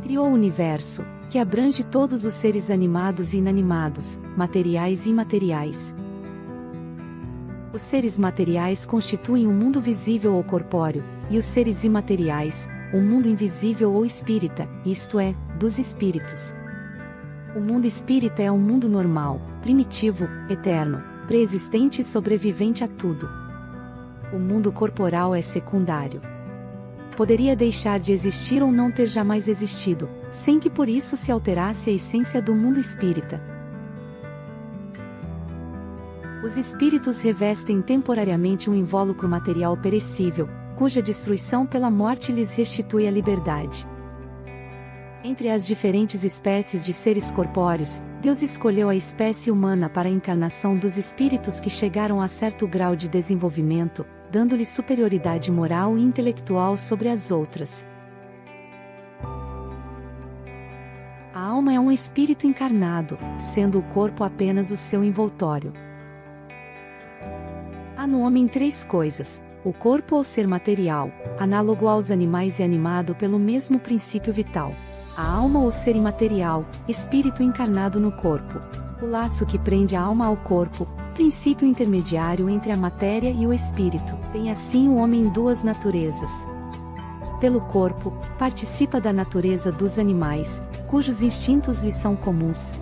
Criou o universo, que abrange todos os seres animados e inanimados, materiais e imateriais. Os seres materiais constituem o mundo visível ou corpóreo, e os seres imateriais, o mundo invisível ou espírita, isto é, dos espíritos. O mundo espírita é um mundo normal, primitivo, eterno, pré-existente e sobrevivente a tudo. O mundo corporal é secundário. Poderia deixar de existir ou não ter jamais existido, sem que por isso se alterasse a essência do mundo espírita. Os espíritos revestem temporariamente um invólucro material perecível, cuja destruição pela morte lhes restitui a liberdade. Entre as diferentes espécies de seres corpóreos, Deus escolheu a espécie humana para a encarnação dos espíritos que chegaram a certo grau de desenvolvimento, dando-lhe superioridade moral e intelectual sobre as outras. A alma é um espírito encarnado, sendo o corpo apenas o seu envoltório. Há no homem três coisas: o corpo ou ser material, análogo aos animais e animado pelo mesmo princípio vital. A alma ou ser imaterial, espírito encarnado no corpo. O laço que prende a alma ao corpo, princípio intermediário entre a matéria e o espírito. Tem assim o homem duas naturezas. Pelo corpo, participa da natureza dos animais, cujos instintos lhe são comuns.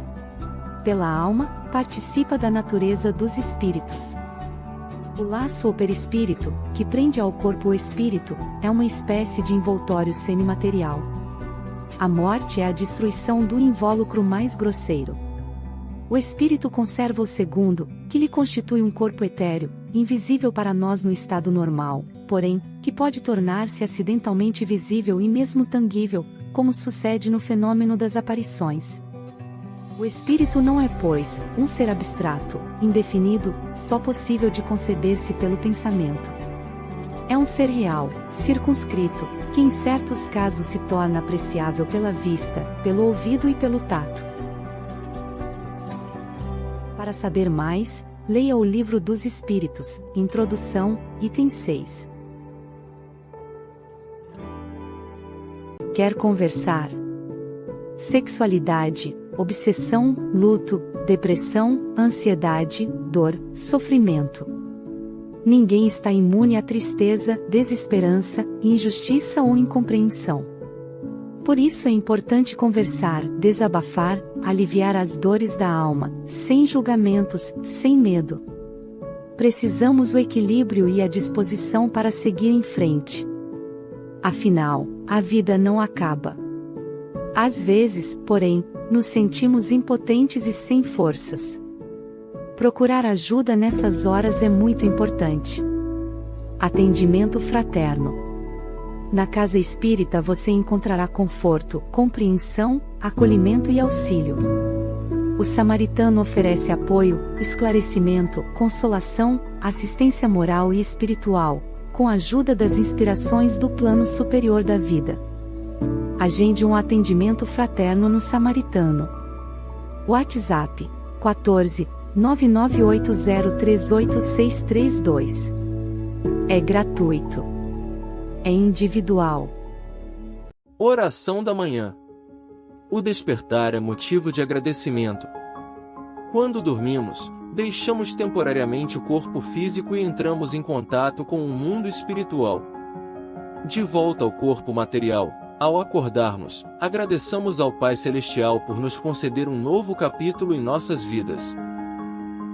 Pela alma, participa da natureza dos espíritos. O laço ou perispírito, que prende ao corpo o espírito, é uma espécie de envoltório semimaterial. A morte é a destruição do invólucro mais grosseiro. O espírito conserva o segundo, que lhe constitui um corpo etéreo, invisível para nós no estado normal, porém, que pode tornar-se acidentalmente visível e mesmo tangível, como sucede no fenômeno das aparições. O espírito não é, pois, um ser abstrato, indefinido, só possível de conceber-se pelo pensamento. É um ser real, circunscrito, que em certos casos se torna apreciável pela vista, pelo ouvido e pelo tato. Para saber mais, leia o Livro dos Espíritos, Introdução, item 6. Quer conversar? Sexualidade, obsessão, luto, depressão, ansiedade, dor, sofrimento. Ninguém está imune à tristeza, desesperança, injustiça ou incompreensão. Por isso é importante conversar, desabafar, aliviar as dores da alma, sem julgamentos, sem medo. Precisamos o equilíbrio e a disposição para seguir em frente. Afinal, a vida não acaba. Às vezes, porém, nos sentimos impotentes e sem forças. Procurar ajuda nessas horas é muito importante. Atendimento fraterno. Na casa espírita você encontrará conforto, compreensão, acolhimento e auxílio. O samaritano oferece apoio, esclarecimento, consolação, assistência moral e espiritual, com a ajuda das inspirações do plano superior da vida. Agende um atendimento fraterno no Samaritano. WhatsApp: 14 998038632. É gratuito. É individual. Oração da manhã. O despertar é motivo de agradecimento. Quando dormimos, deixamos temporariamente o corpo físico e entramos em contato com o mundo espiritual. De volta ao corpo material, ao acordarmos, agradeçamos ao Pai Celestial por nos conceder um novo capítulo em nossas vidas.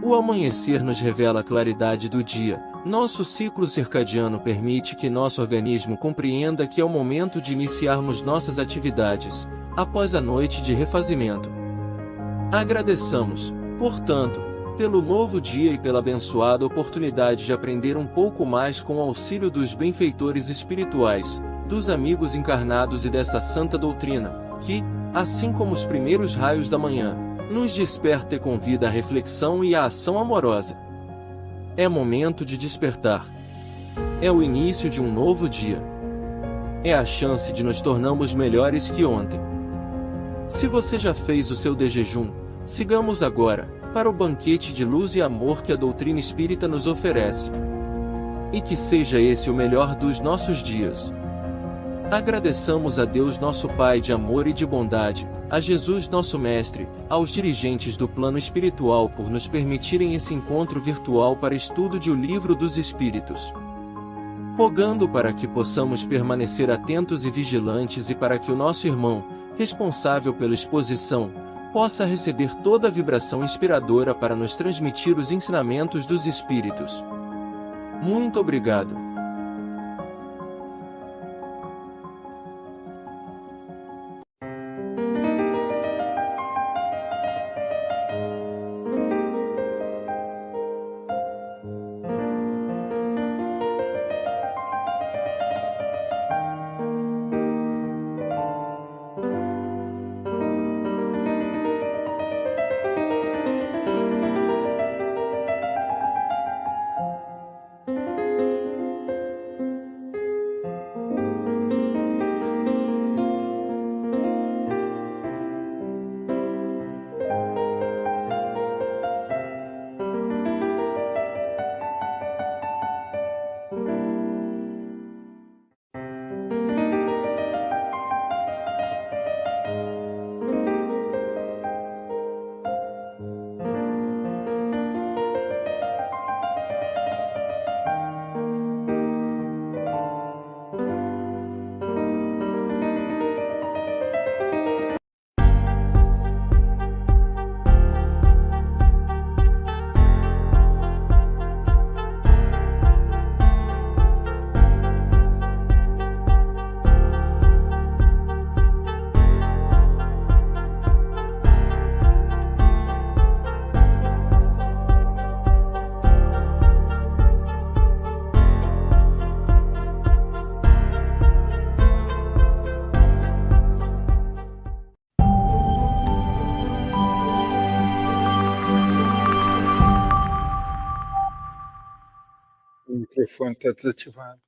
O amanhecer nos revela a claridade do dia. Nosso ciclo circadiano permite que nosso organismo compreenda que é o momento de iniciarmos nossas atividades, após a noite de refazimento. Agradeçamos, portanto, pelo novo dia e pela abençoada oportunidade de aprender um pouco mais com o auxílio dos benfeitores espirituais, dos amigos encarnados e dessa santa doutrina, que, assim como os primeiros raios da manhã, nos desperta e convida à reflexão e à ação amorosa. É momento de despertar. É o início de um novo dia. É a chance de nos tornarmos melhores que ontem. Se você já fez o seu jejum, sigamos agora, para o banquete de luz e amor que a doutrina espírita nos oferece. E que seja esse o melhor dos nossos dias. Agradeçamos a Deus nosso Pai de amor e de bondade, a Jesus nosso Mestre, aos dirigentes do plano espiritual por nos permitirem esse encontro virtual para estudo de O Livro dos Espíritos. Rogando para que possamos permanecer atentos e vigilantes e para que o nosso irmão, responsável pela exposição, possa receber toda a vibração inspiradora para nos transmitir os ensinamentos dos Espíritos. Muito obrigado. O microfone está desativado.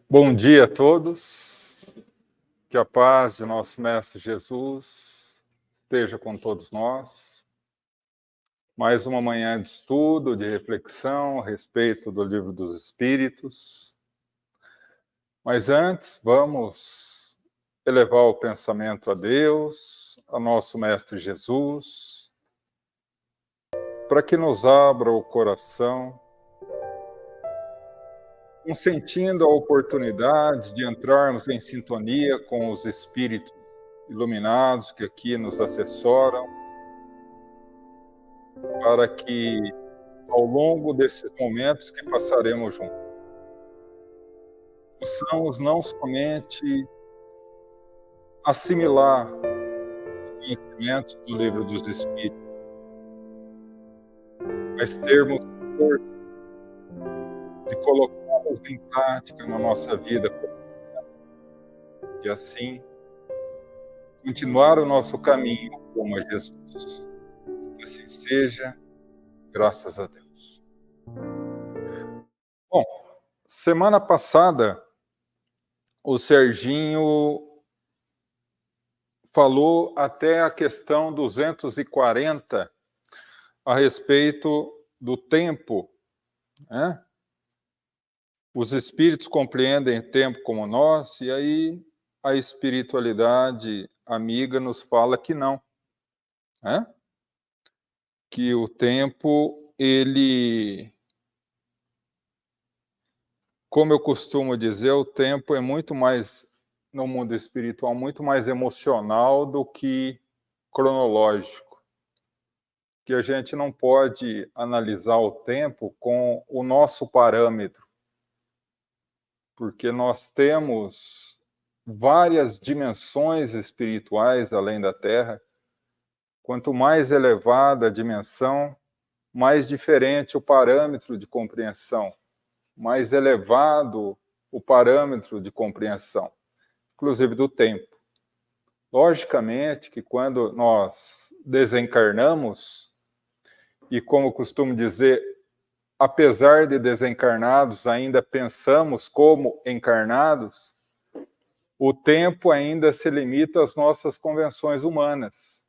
Bom dia a todos. Que a paz de nosso Mestre Jesus esteja com todos nós. Mais uma manhã de estudo, de reflexão a respeito do Livro dos Espíritos. Mas antes, vamos elevar o pensamento a Deus, a nosso Mestre Jesus, para que nos abra o coração, consentindo a oportunidade de entrarmos em sintonia com os Espíritos iluminados que aqui nos assessoram, para que, ao longo desses momentos que passaremos juntos, possamos não somente assimilar os conhecimentos do Livro dos Espíritos, mas termos força de colocá-los em prática na nossa vida, e assim continuar o nosso caminho como a Jesus. Que assim seja, graças a Deus. Bom, semana passada, o Serginho falou até a questão 240 a respeito do tempo, né? Os espíritos compreendem tempo como nós, e aí a espiritualidade amiga nos fala que não, né? Que o tempo, ele, como eu costumo dizer, o tempo é muito mais, no mundo espiritual, muito mais emocional do que cronológico. Que a gente não pode analisar o tempo com o nosso parâmetro, porque nós temos várias dimensões espirituais além da Terra. Quanto mais elevada a dimensão, mais diferente o parâmetro de compreensão, mais elevado o parâmetro de compreensão, inclusive do tempo. Logicamente que quando nós desencarnamos, e como costumo dizer, apesar de desencarnados, ainda pensamos como encarnados, o tempo ainda se limita às nossas convenções humanas.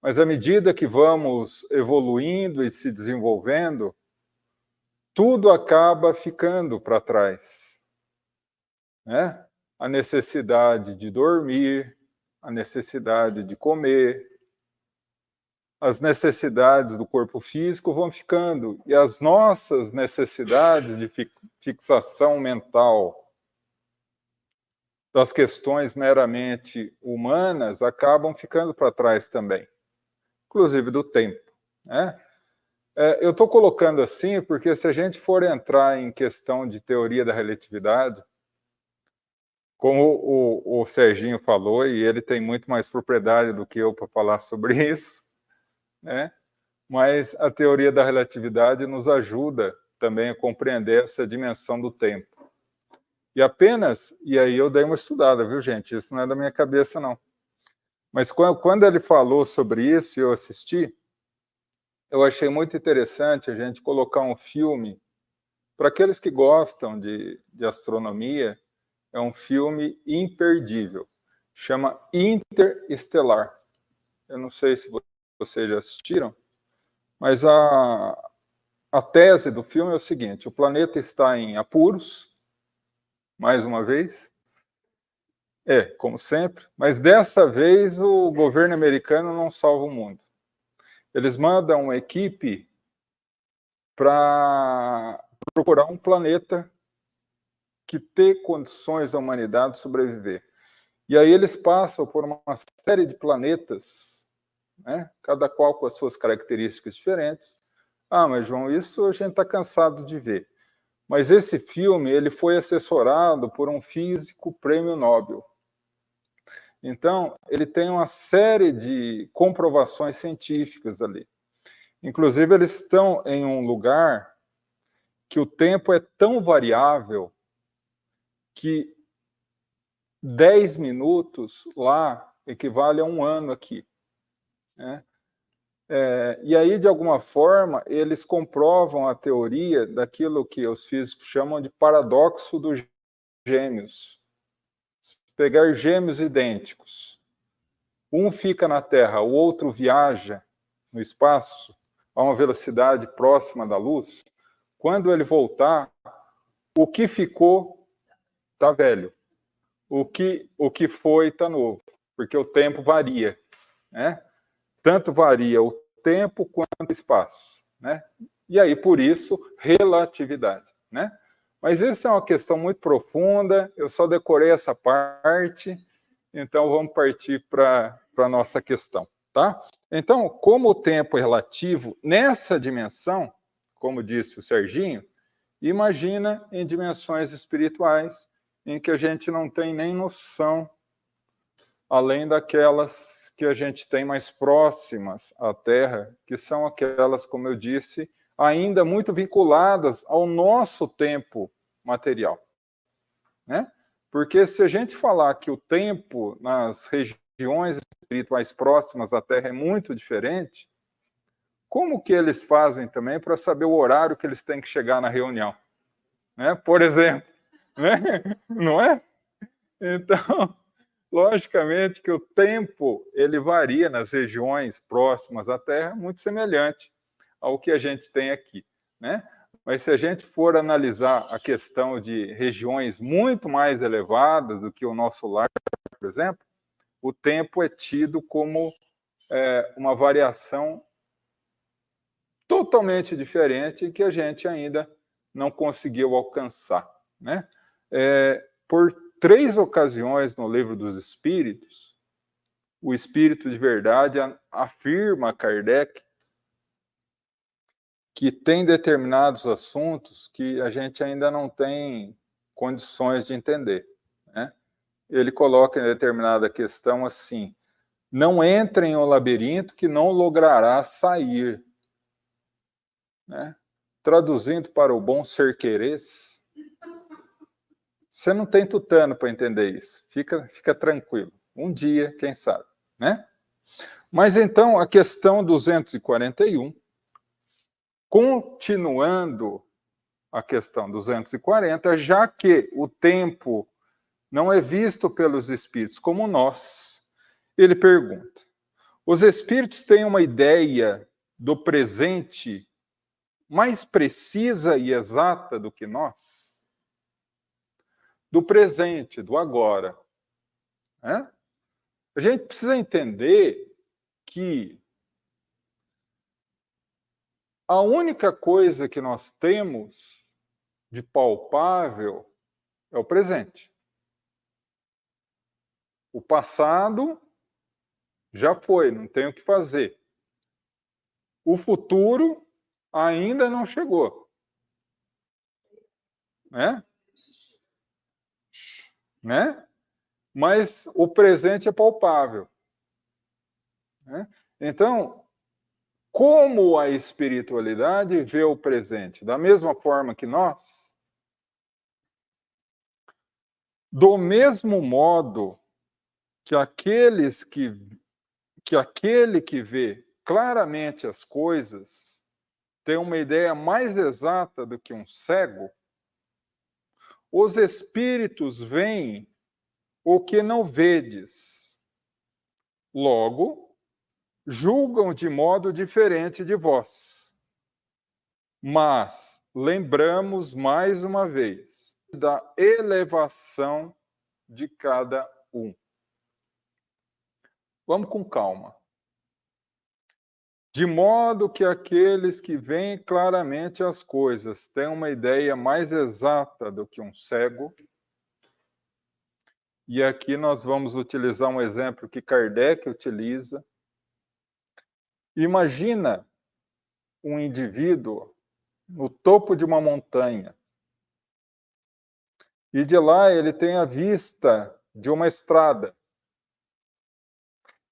Mas à medida que vamos evoluindo e se desenvolvendo, tudo acaba ficando para trás, né? A necessidade de dormir, a necessidade de comer, as necessidades do corpo físico vão ficando, e as nossas necessidades de fixação mental das questões meramente humanas acabam ficando para trás também, inclusive do tempo, né? Eu estou colocando assim porque se a gente for entrar em questão de teoria da relatividade, como o Serginho falou, e ele tem muito mais propriedade do que eu para falar sobre isso, né? Mas a teoria da relatividade nos ajuda também a compreender essa dimensão do tempo. E aí eu dei uma estudada, viu, gente? Isso não é da minha cabeça, não. Mas quando ele falou sobre isso e eu assisti, eu achei muito interessante a gente colocar um filme, para aqueles que gostam de astronomia, é um filme imperdível, chama Interestelar. Eu não sei se vocês já assistiram, mas a tese do filme é o seguinte: o planeta está em apuros, mais uma vez, como sempre, mas dessa vez o governo americano não salva o mundo. Eles mandam uma equipe para procurar um planeta que dê condições à humanidade sobreviver. E aí eles passam por uma série de planetas, né, cada qual com as suas características diferentes. Ah, mas João, isso a gente está cansado de ver. Mas esse filme ele foi assessorado por um físico prêmio Nobel. Então, ele tem uma série de comprovações científicas ali. Inclusive, eles estão em um lugar que o tempo é tão variável que 10 minutos lá equivale a um ano aqui, né? E aí, de alguma forma, eles comprovam a teoria daquilo que os físicos chamam de paradoxo dos gêmeos. Pegar gêmeos idênticos, um fica na Terra, o outro viaja no espaço a uma velocidade próxima da luz, quando ele voltar, o que ficou está velho, o que foi está novo, porque o tempo varia, né? Tanto varia o tempo quanto o espaço, né? E aí, por isso, relatividade, né? Mas essa é uma questão muito profunda, eu só decorei essa parte, então vamos partir para a nossa questão, tá? Então, como o tempo é relativo nessa dimensão, como disse o Serginho, imagina em dimensões espirituais em que a gente não tem nem noção, além daquelas que a gente tem mais próximas à Terra, que são aquelas, como eu disse, ainda muito vinculadas ao nosso tempo material, né? Porque se a gente falar que o tempo nas regiões espirituais próximas à Terra é muito diferente, como que eles fazem também para saber o horário que eles têm que chegar na reunião, né? Por exemplo, né? Não é? Então, logicamente que o tempo ele varia nas regiões próximas à Terra, muito semelhante ao que a gente tem aqui, né? Mas se a gente for analisar a questão de regiões muito mais elevadas do que o nosso lar, por exemplo, o tempo é tido como uma variação totalmente diferente que a gente ainda não conseguiu alcançar, né? Por 3 ocasiões no Livro dos Espíritos, o Espírito de Verdade afirma a Kardec que tem determinados assuntos que a gente ainda não tem condições de entender, né? Ele coloca em determinada questão assim: não entre em um labirinto que não logrará sair, né? Traduzindo para o bom ser-querês, você não tem tutano para entender isso, fica tranquilo, um dia, quem sabe, né? Mas então, a questão 241, continuando a questão 240, já que o tempo não é visto pelos espíritos como nós, ele pergunta: Os espíritos têm uma ideia do presente mais precisa e exata do que nós? Do presente, do agora. Né? A gente precisa entender que a única coisa que nós temos de palpável é o presente. O passado já foi, não tem o que fazer. O futuro ainda não chegou. Né? Mas o presente é palpável. Né? Então, como a espiritualidade vê o presente? Da mesma forma que nós? Do mesmo modo que aquele que vê claramente as coisas tem uma ideia mais exata do que um cego, os espíritos veem o que não vedes. Logo, julgam de modo diferente de vós. Mas lembramos mais uma vez da elevação de cada um. Vamos com calma. De modo que aqueles que veem claramente as coisas têm uma ideia mais exata do que um cego. E aqui nós vamos utilizar um exemplo que Kardec utiliza. Imagina um indivíduo no topo de uma montanha. E de lá ele tem a vista de uma estrada.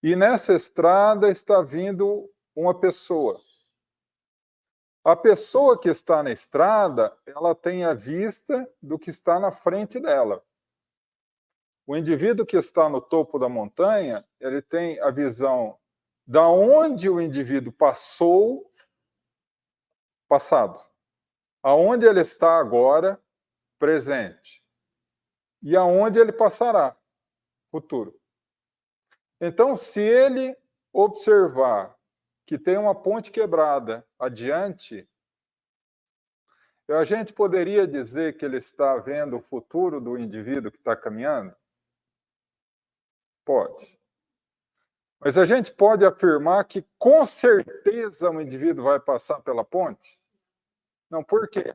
E nessa estrada está vindo uma pessoa. A pessoa que está na estrada, ela tem a vista do que está na frente dela. O indivíduo que está no topo da montanha, ele tem a visão da onde o indivíduo passado, aonde ele está agora, presente, e aonde ele passará, futuro. Então, se ele observar que tem uma ponte quebrada adiante, a gente poderia dizer que ele está vendo o futuro do indivíduo que está caminhando? Pode. Mas a gente pode afirmar que com certeza o indivíduo vai passar pela ponte? Não, por quê?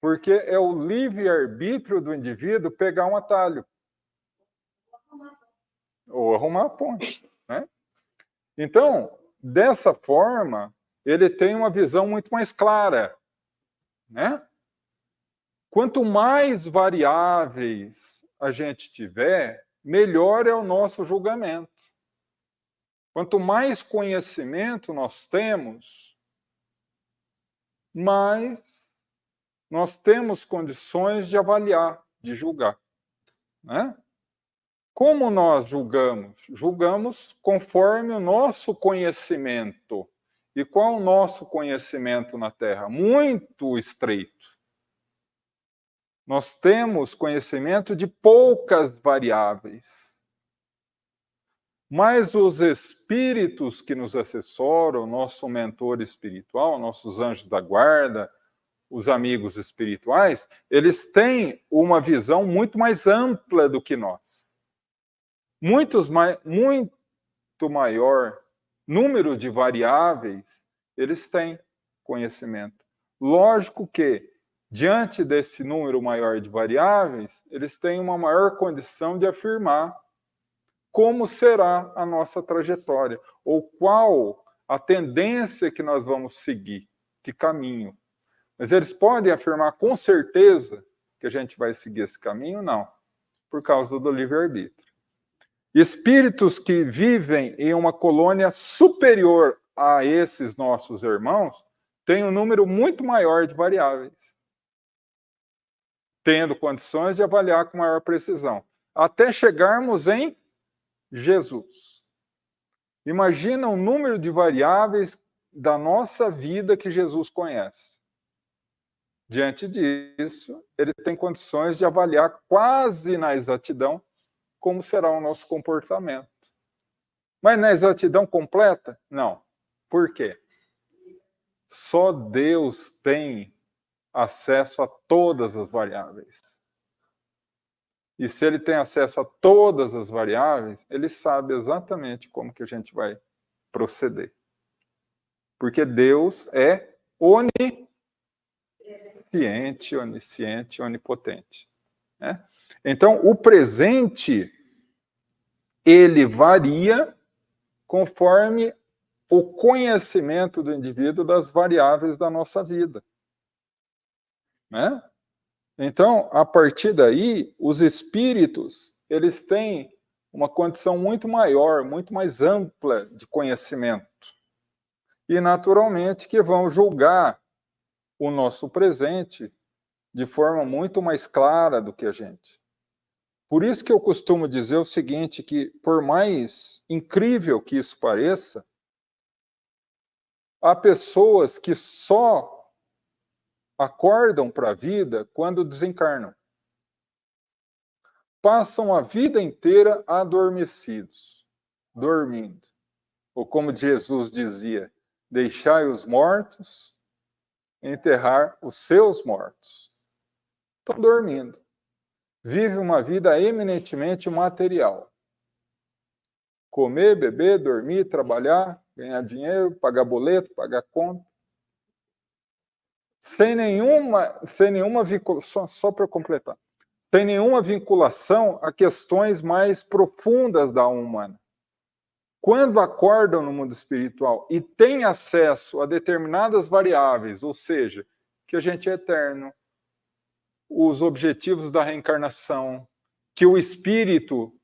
Porque é o livre-arbítrio do indivíduo pegar um atalho. Ou arrumar a ponte. Né? Então, dessa forma, ele tem uma visão muito mais clara. Né? Quanto mais variáveis a gente tiver, melhor é o nosso julgamento. Quanto mais conhecimento nós temos, mais nós temos condições de avaliar, de julgar. Né? Como nós julgamos? Julgamos conforme o nosso conhecimento. E qual é o nosso conhecimento na Terra? Muito estreito. Nós temos conhecimento de poucas variáveis. Mas os espíritos que nos assessoram, nosso mentor espiritual, nossos anjos da guarda, os amigos espirituais, eles têm uma visão muito mais ampla do que nós. Muito maior número de variáveis, eles têm conhecimento. Lógico que, diante desse número maior de variáveis, eles têm uma maior condição de afirmar como será a nossa trajetória, ou qual a tendência que nós vamos seguir, que caminho. Mas eles podem afirmar com certeza que a gente vai seguir esse caminho? Não, por causa do livre-arbítrio. Espíritos que vivem em uma colônia superior a esses nossos irmãos têm um número muito maior de variáveis, tendo condições de avaliar com maior precisão, até chegarmos em Jesus. Imagina o número de variáveis da nossa vida que Jesus conhece. Diante disso, ele tem condições de avaliar quase na exatidão como será o nosso comportamento. Mas na exatidão completa? Não. Por quê? Só Deus tem acesso a todas as variáveis. E se ele tem acesso a todas as variáveis, ele sabe exatamente como que a gente vai proceder. Porque Deus é onisciente, onisciente, onipotente. Né? Então, o presente, ele varia conforme o conhecimento do indivíduo das variáveis da nossa vida. Né? Então, a partir daí, os espíritos, eles têm uma condição muito maior, muito mais ampla de conhecimento. E, naturalmente, que vão julgar o nosso presente de forma muito mais clara do que a gente. Por isso que eu costumo dizer o seguinte, que por mais incrível que isso pareça, há pessoas que só acordam para a vida quando desencarnam. Passam a vida inteira adormecidos, dormindo. Ou como Jesus dizia, deixai os mortos enterrar os seus mortos. Estão dormindo. Vive uma vida eminentemente material. Comer, beber, dormir, trabalhar, ganhar dinheiro, pagar boleto, pagar conta. Sem nenhuma vinculação, só para completar, sem nenhuma vinculação a questões mais profundas da alma humana. Quando acordam no mundo espiritual e têm acesso a determinadas variáveis, ou seja, que a gente é eterno, os objetivos da reencarnação, que o espírito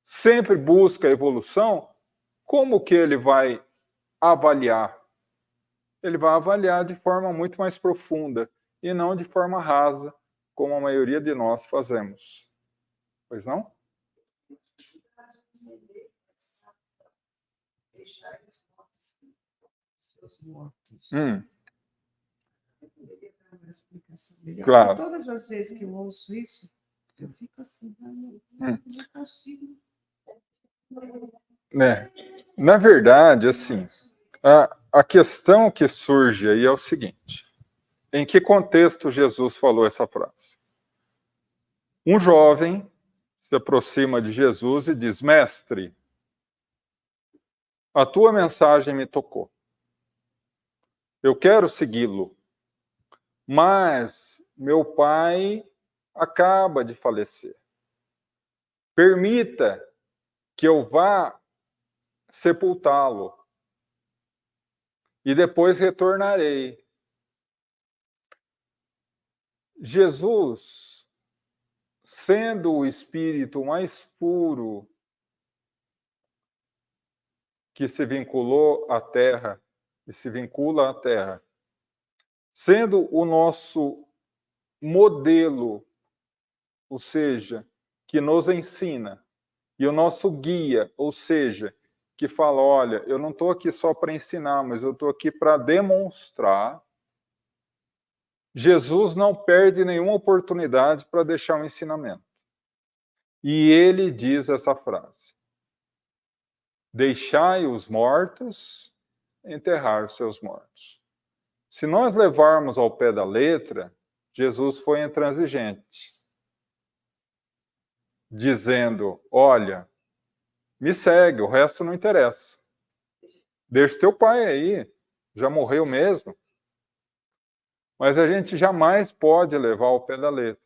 sempre busca a evolução, como que ele vai avaliar? Ele vai avaliar de forma muito mais profunda e não de forma rasa, como a maioria de nós fazemos. Pois não? Claro. Todas as vezes que eu ouço isso, eu fico assim, não consigo. Na verdade, assim, a questão que surge aí é o seguinte: em que contexto Jesus falou essa frase? Um jovem se aproxima de Jesus e diz: Mestre, a tua mensagem me tocou. Eu quero segui-lo, mas meu pai acaba de falecer. Permita que eu vá sepultá-lo e depois retornarei. Jesus, sendo o espírito mais puro que se vinculou à Terra e se vincula à Terra, sendo o nosso modelo, ou seja, que nos ensina, e o nosso guia, ou seja, que fala, olha, eu não estou aqui só para ensinar, mas eu estou aqui para demonstrar. Jesus não perde nenhuma oportunidade para deixar um ensinamento. E ele diz essa frase: deixai os mortos enterrar os seus mortos. Se nós levarmos ao pé da letra, Jesus foi intransigente, dizendo, olha, me segue, o resto não interessa. Deixa teu pai aí, já morreu mesmo. Mas a gente jamais pode levar ao pé da letra.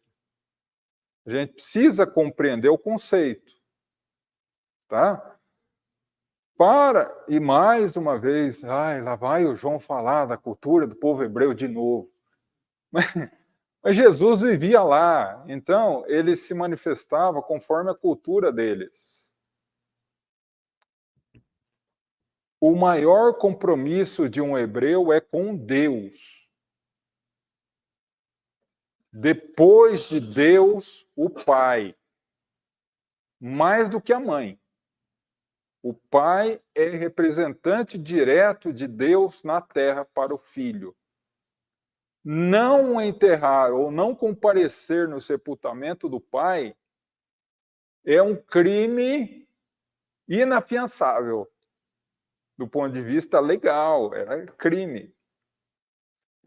A gente precisa compreender o conceito. Tá? E mais uma vez, lá vai o João falar da cultura do povo hebreu de novo. Mas Jesus vivia lá, então ele se manifestava conforme a cultura deles. O maior compromisso de um hebreu é com Deus. Depois de Deus, o Pai. Mais do que a mãe. O Pai é representante direto de Deus na terra para o Filho. Não enterrar ou não comparecer no sepultamento do Pai é um crime inafiançável. Do ponto de vista legal, era crime.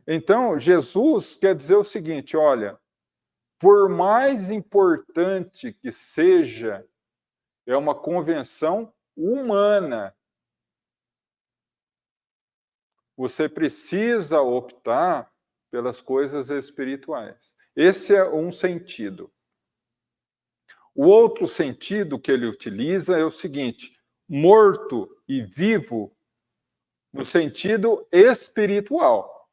Então, Jesus quer dizer o seguinte, olha, por mais importante que seja, é uma convenção humana. Você precisa optar pelas coisas espirituais. Esse é um sentido. O outro sentido que ele utiliza é o seguinte, morto e vivo no sentido espiritual,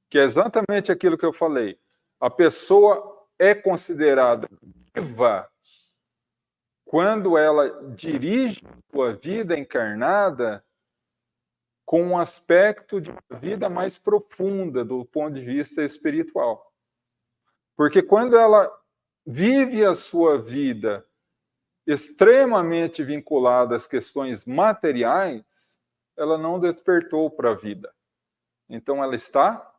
que é exatamente aquilo que eu falei. A pessoa é considerada viva quando ela dirige sua vida encarnada com um aspecto de uma vida mais profunda do ponto de vista espiritual. Porque quando ela vive a sua vida extremamente vinculada às questões materiais, ela não despertou para a vida. Então, ela está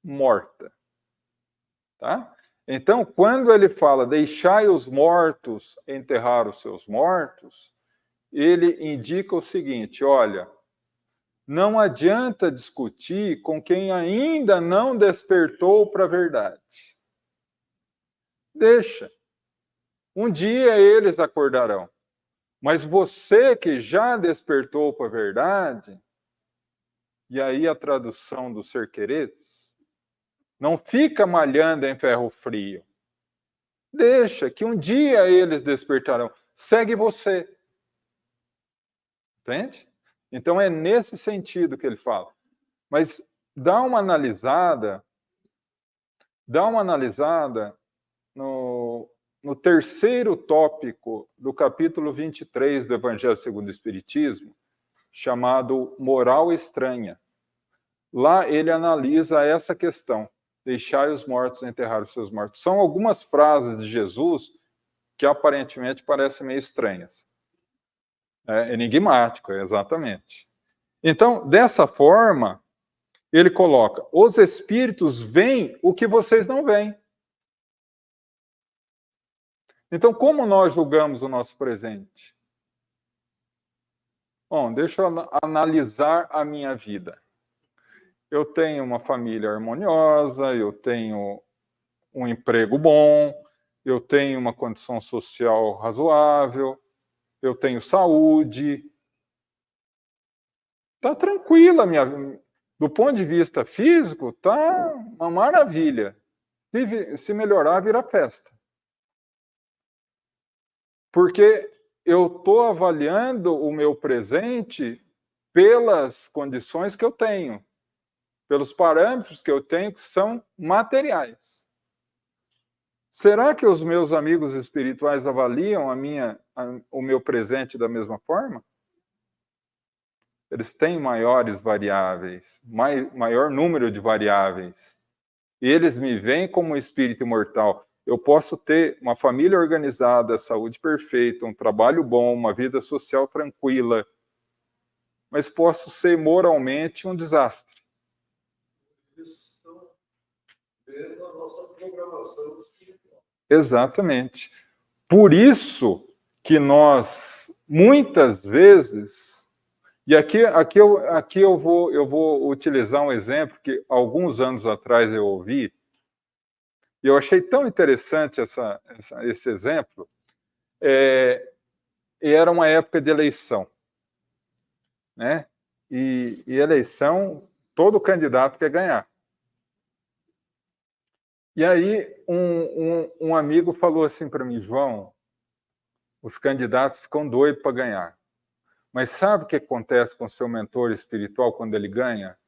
morta. Tá? Então, quando ele fala, deixai os mortos enterrar os seus mortos, ele indica o seguinte, olha, não adianta discutir com quem ainda não despertou para a verdade. Deixa. Um dia eles acordarão. Mas você que já despertou para a verdade, e aí a tradução do Ser Quereres, não fica malhando em ferro frio. Deixa, que um dia eles despertarão. Segue você. Entende? Então é nesse sentido que ele fala. Mas dá uma analisada no terceiro tópico do capítulo 23 do Evangelho segundo o Espiritismo, chamado Moral Estranha. Lá ele analisa essa questão, deixai os mortos enterrar os seus mortos. São algumas frases de Jesus que aparentemente parecem meio estranhas. É enigmático, exatamente. Então, dessa forma, ele coloca, os espíritos veem o que vocês não veem. Então, como nós julgamos o nosso presente? Bom, deixa eu analisar a minha vida. Eu tenho uma família harmoniosa, eu tenho um emprego bom, eu tenho uma condição social razoável, eu tenho saúde. Está tranquila, do ponto de vista físico, está uma maravilha. Se melhorar, vira festa. Porque eu estou avaliando o meu presente pelas condições que eu tenho, pelos parâmetros que eu tenho que são materiais. Será que os meus amigos espirituais avaliam o meu presente da mesma forma? Eles têm maiores variáveis, maior número de variáveis. E eles me veem como um espírito imortal. Eu posso ter uma família organizada, saúde perfeita, um trabalho bom, uma vida social tranquila, mas posso ser moralmente um desastre. Eles estão vendo a nossa programação espiritual. Exatamente. Por isso que nós, muitas vezes, e aqui eu vou utilizar um exemplo que alguns anos atrás eu ouvi, e eu achei tão interessante esse exemplo, e era uma época de eleição, né? E eleição, todo candidato quer ganhar. E aí um amigo falou assim para mim, João, os candidatos ficam doidos para ganhar. Mas sabe o que acontece com o seu mentor espiritual quando ele ganha?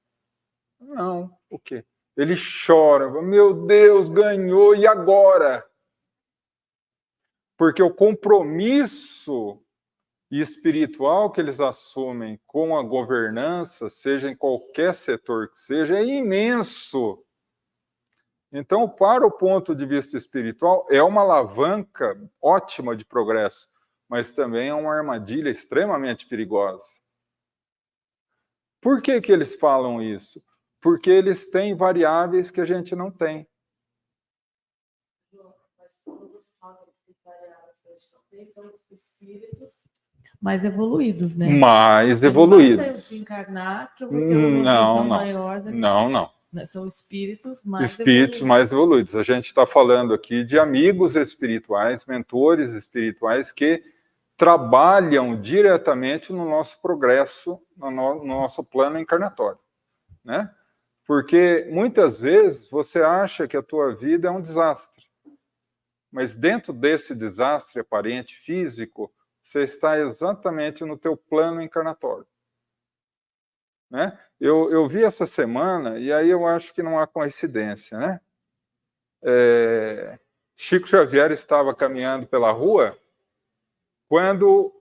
Não, o quê? Ele chora, meu Deus, ganhou, e agora? Porque o compromisso espiritual que eles assumem com a governança, seja em qualquer setor que seja, é imenso. Então, para o ponto de vista espiritual, é uma alavanca ótima de progresso, mas também é uma armadilha extremamente perigosa. Por que eles falam isso? Porque eles têm variáveis que a gente não tem. Mas quando você fala que eles têm variáveis que a gente não tem, são espíritos mais evoluídos, né? Mais Não evoluídos. basta eu desencarnar que eu vou ter uma visão maior da Não. São espíritos mais Espíritos evoluídos. mais evoluídos. A gente está falando aqui de amigos espirituais, mentores espirituais que trabalham diretamente no nosso progresso, no nosso plano encarnatório, né? Porque muitas vezes você acha que a tua vida é um desastre, mas dentro desse desastre aparente físico, você está exatamente no teu plano encarnatório, né? Eu vi essa semana, e aí eu acho que não há coincidência, né? Chico Xavier estava caminhando pela rua quando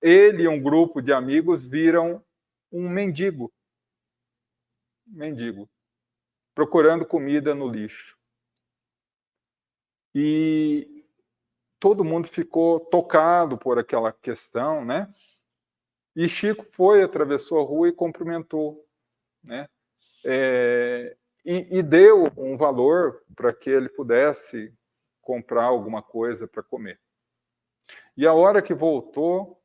ele e um grupo de amigos viram um mendigo, procurando comida no lixo. E todo mundo ficou tocado por aquela questão, né? E Chico foi, atravessou a rua e cumprimentou, né? E deu um valor para que ele pudesse comprar alguma coisa para comer. E a hora que voltou,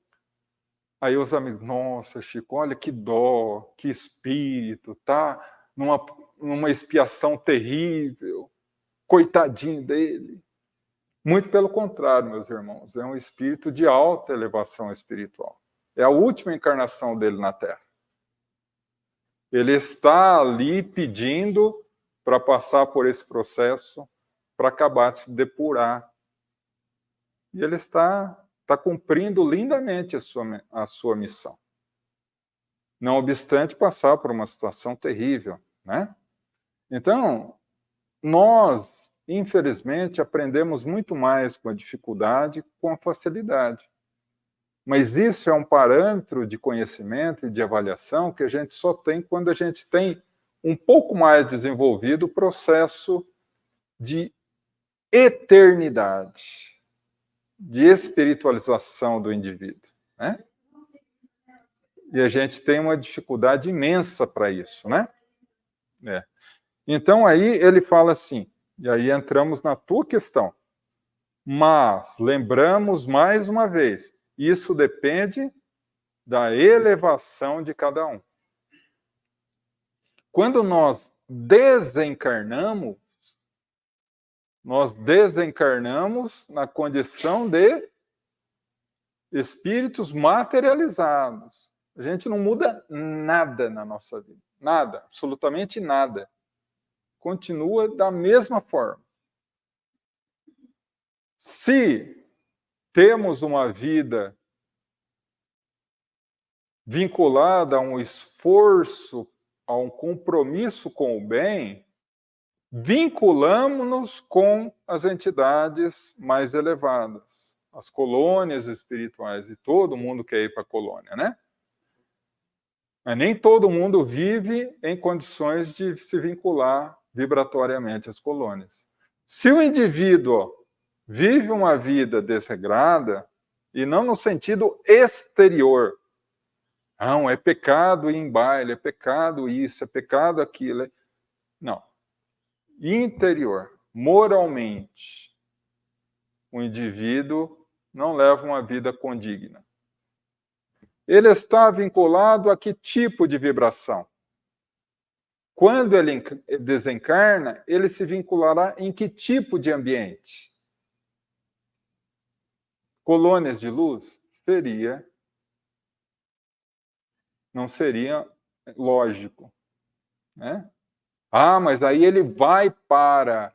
aí os amigos, nossa, Chico, olha que dó, que espírito, tá numa expiação terrível, coitadinho dele. Muito pelo contrário, meus irmãos, é um espírito de alta elevação espiritual. É a última encarnação dele na Terra. Ele está ali pedindo para passar por esse processo, para acabar de se depurar. E ele está cumprindo lindamente a sua missão. Não obstante passar por uma situação terrível, né? Então, nós, infelizmente, aprendemos muito mais com a dificuldade que com a facilidade. Mas isso é um parâmetro de conhecimento e de avaliação que a gente só tem quando a gente tem um pouco mais desenvolvido o processo de eternidade, de espiritualização do indivíduo, né? E a gente tem uma dificuldade imensa para isso, né? Então, aí ele fala assim, e aí entramos na tua questão. Mas, lembramos mais uma vez, isso depende da elevação de cada um. Quando nós desencarnamos na condição de espíritos materializados. A gente não muda nada na nossa vida. Nada, absolutamente nada. Continua da mesma forma. Se temos uma vida vinculada a um esforço, a um compromisso com o bem, vinculamos-nos com as entidades mais elevadas, as colônias espirituais, e todo mundo quer ir para a colônia, né? Mas nem todo mundo vive em condições de se vincular vibratoriamente às colônias. Se o indivíduo vive uma vida desregrada, e não no sentido exterior, não, é pecado ir em baile, é pecado isso, é pecado aquilo. Não. Interior, moralmente, o indivíduo não leva uma vida condigna. Ele está vinculado a que tipo de vibração? Quando ele desencarna, ele se vinculará em que tipo de ambiente? Colônias de luz? Não seria lógico, né? Ah, mas aí ele vai para...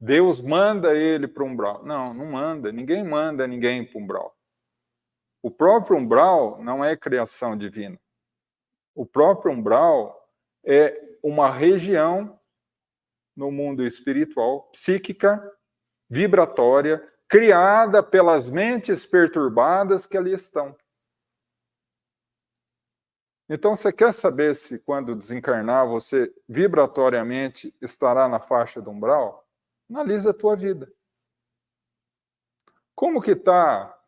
Deus manda ele para o umbral. Não, não manda. Ninguém manda ninguém para o umbral. O próprio umbral não é criação divina. O próprio umbral é uma região no mundo espiritual, psíquica, vibratória, criada pelas mentes perturbadas que ali estão. Então, você quer saber se quando desencarnar você vibratoriamente estará na faixa do umbral? Analisa a tua vida. Como que está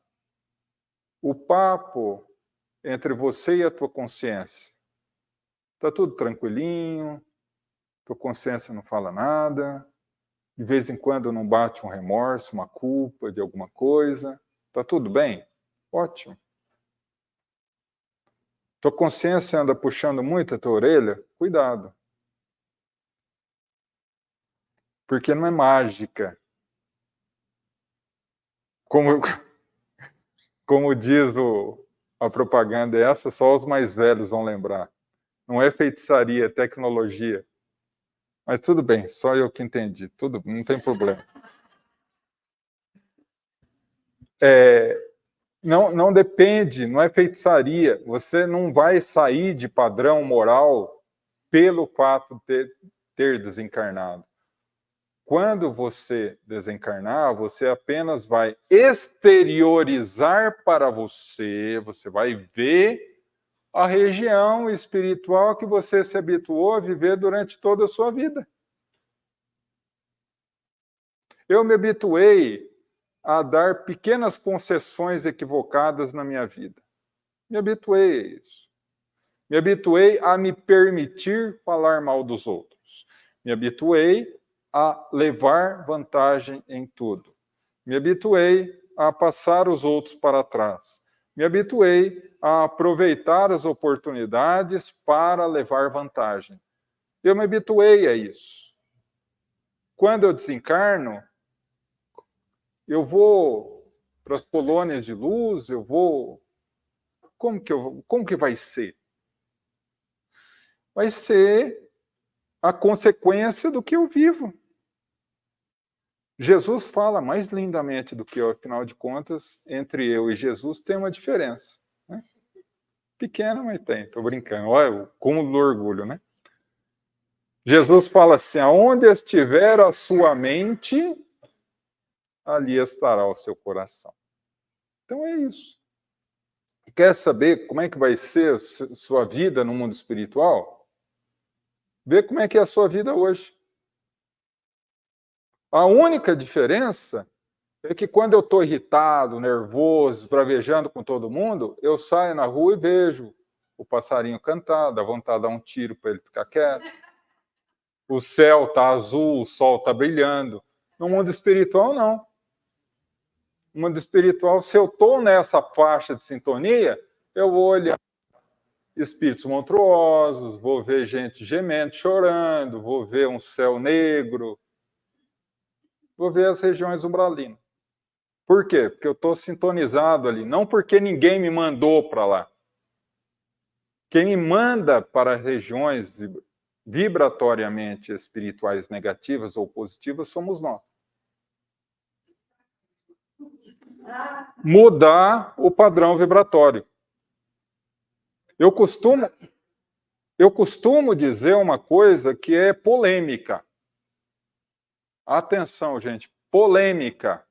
o papo entre você e a tua consciência? Está tudo tranquilinho? Tua consciência não fala nada? De vez em quando não bate um remorso, uma culpa de alguma coisa? Está tudo bem? Ótimo. Tua consciência anda puxando muito a tua orelha? Cuidado. Porque não é mágica. Como diz a propaganda, essa só os mais velhos vão lembrar. Não é feitiçaria, é tecnologia. Mas tudo bem, só eu que entendi. Tudo, não tem problema. Não depende, não é feitiçaria. Você não vai sair de padrão moral pelo fato de ter desencarnado. Quando você desencarnar, você apenas vai exteriorizar para você vai ver a região espiritual que você se habituou a viver durante toda a sua vida. Eu me habituei a dar pequenas concessões equivocadas na minha vida. Me habituei a isso. Me habituei a me permitir falar mal dos outros. Me habituei a levar vantagem em tudo. Me habituei a passar os outros para trás. Me habituei a aproveitar as oportunidades para levar vantagem. Eu me habituei a isso. Quando eu desencarno, eu vou para as colônias de luz, eu vou... Como que vai ser? Vai ser a consequência do que eu vivo. Jesus fala mais lindamente do que eu, afinal de contas, entre eu e Jesus tem uma diferença. Né? Pequena, mas tem, estou brincando. Olha o cúmulo do orgulho, né? Jesus fala assim, aonde estiver a sua mente, ali estará o seu coração. Então é isso. Quer saber como é que vai ser sua vida no mundo espiritual? Vê como é que é a sua vida hoje. A única diferença é que quando eu estou irritado, nervoso, esbravejando com todo mundo, eu saio na rua e vejo o passarinho cantar, dá vontade de dar um tiro para ele ficar quieto. O céu está azul, o sol está brilhando. No mundo espiritual, não. No mundo espiritual, se eu estou nessa faixa de sintonia, eu vou olhar espíritos monstruosos, vou ver gente gemendo, chorando, vou ver um céu negro, vou ver as regiões umbralinas. Por quê? Porque eu estou sintonizado ali, não porque ninguém me mandou para lá. Quem me manda para regiões vibratoriamente espirituais negativas ou positivas somos nós. Mudar o padrão vibratório. Eu costumo dizer uma coisa que é polêmica. Atenção, gente, polêmica.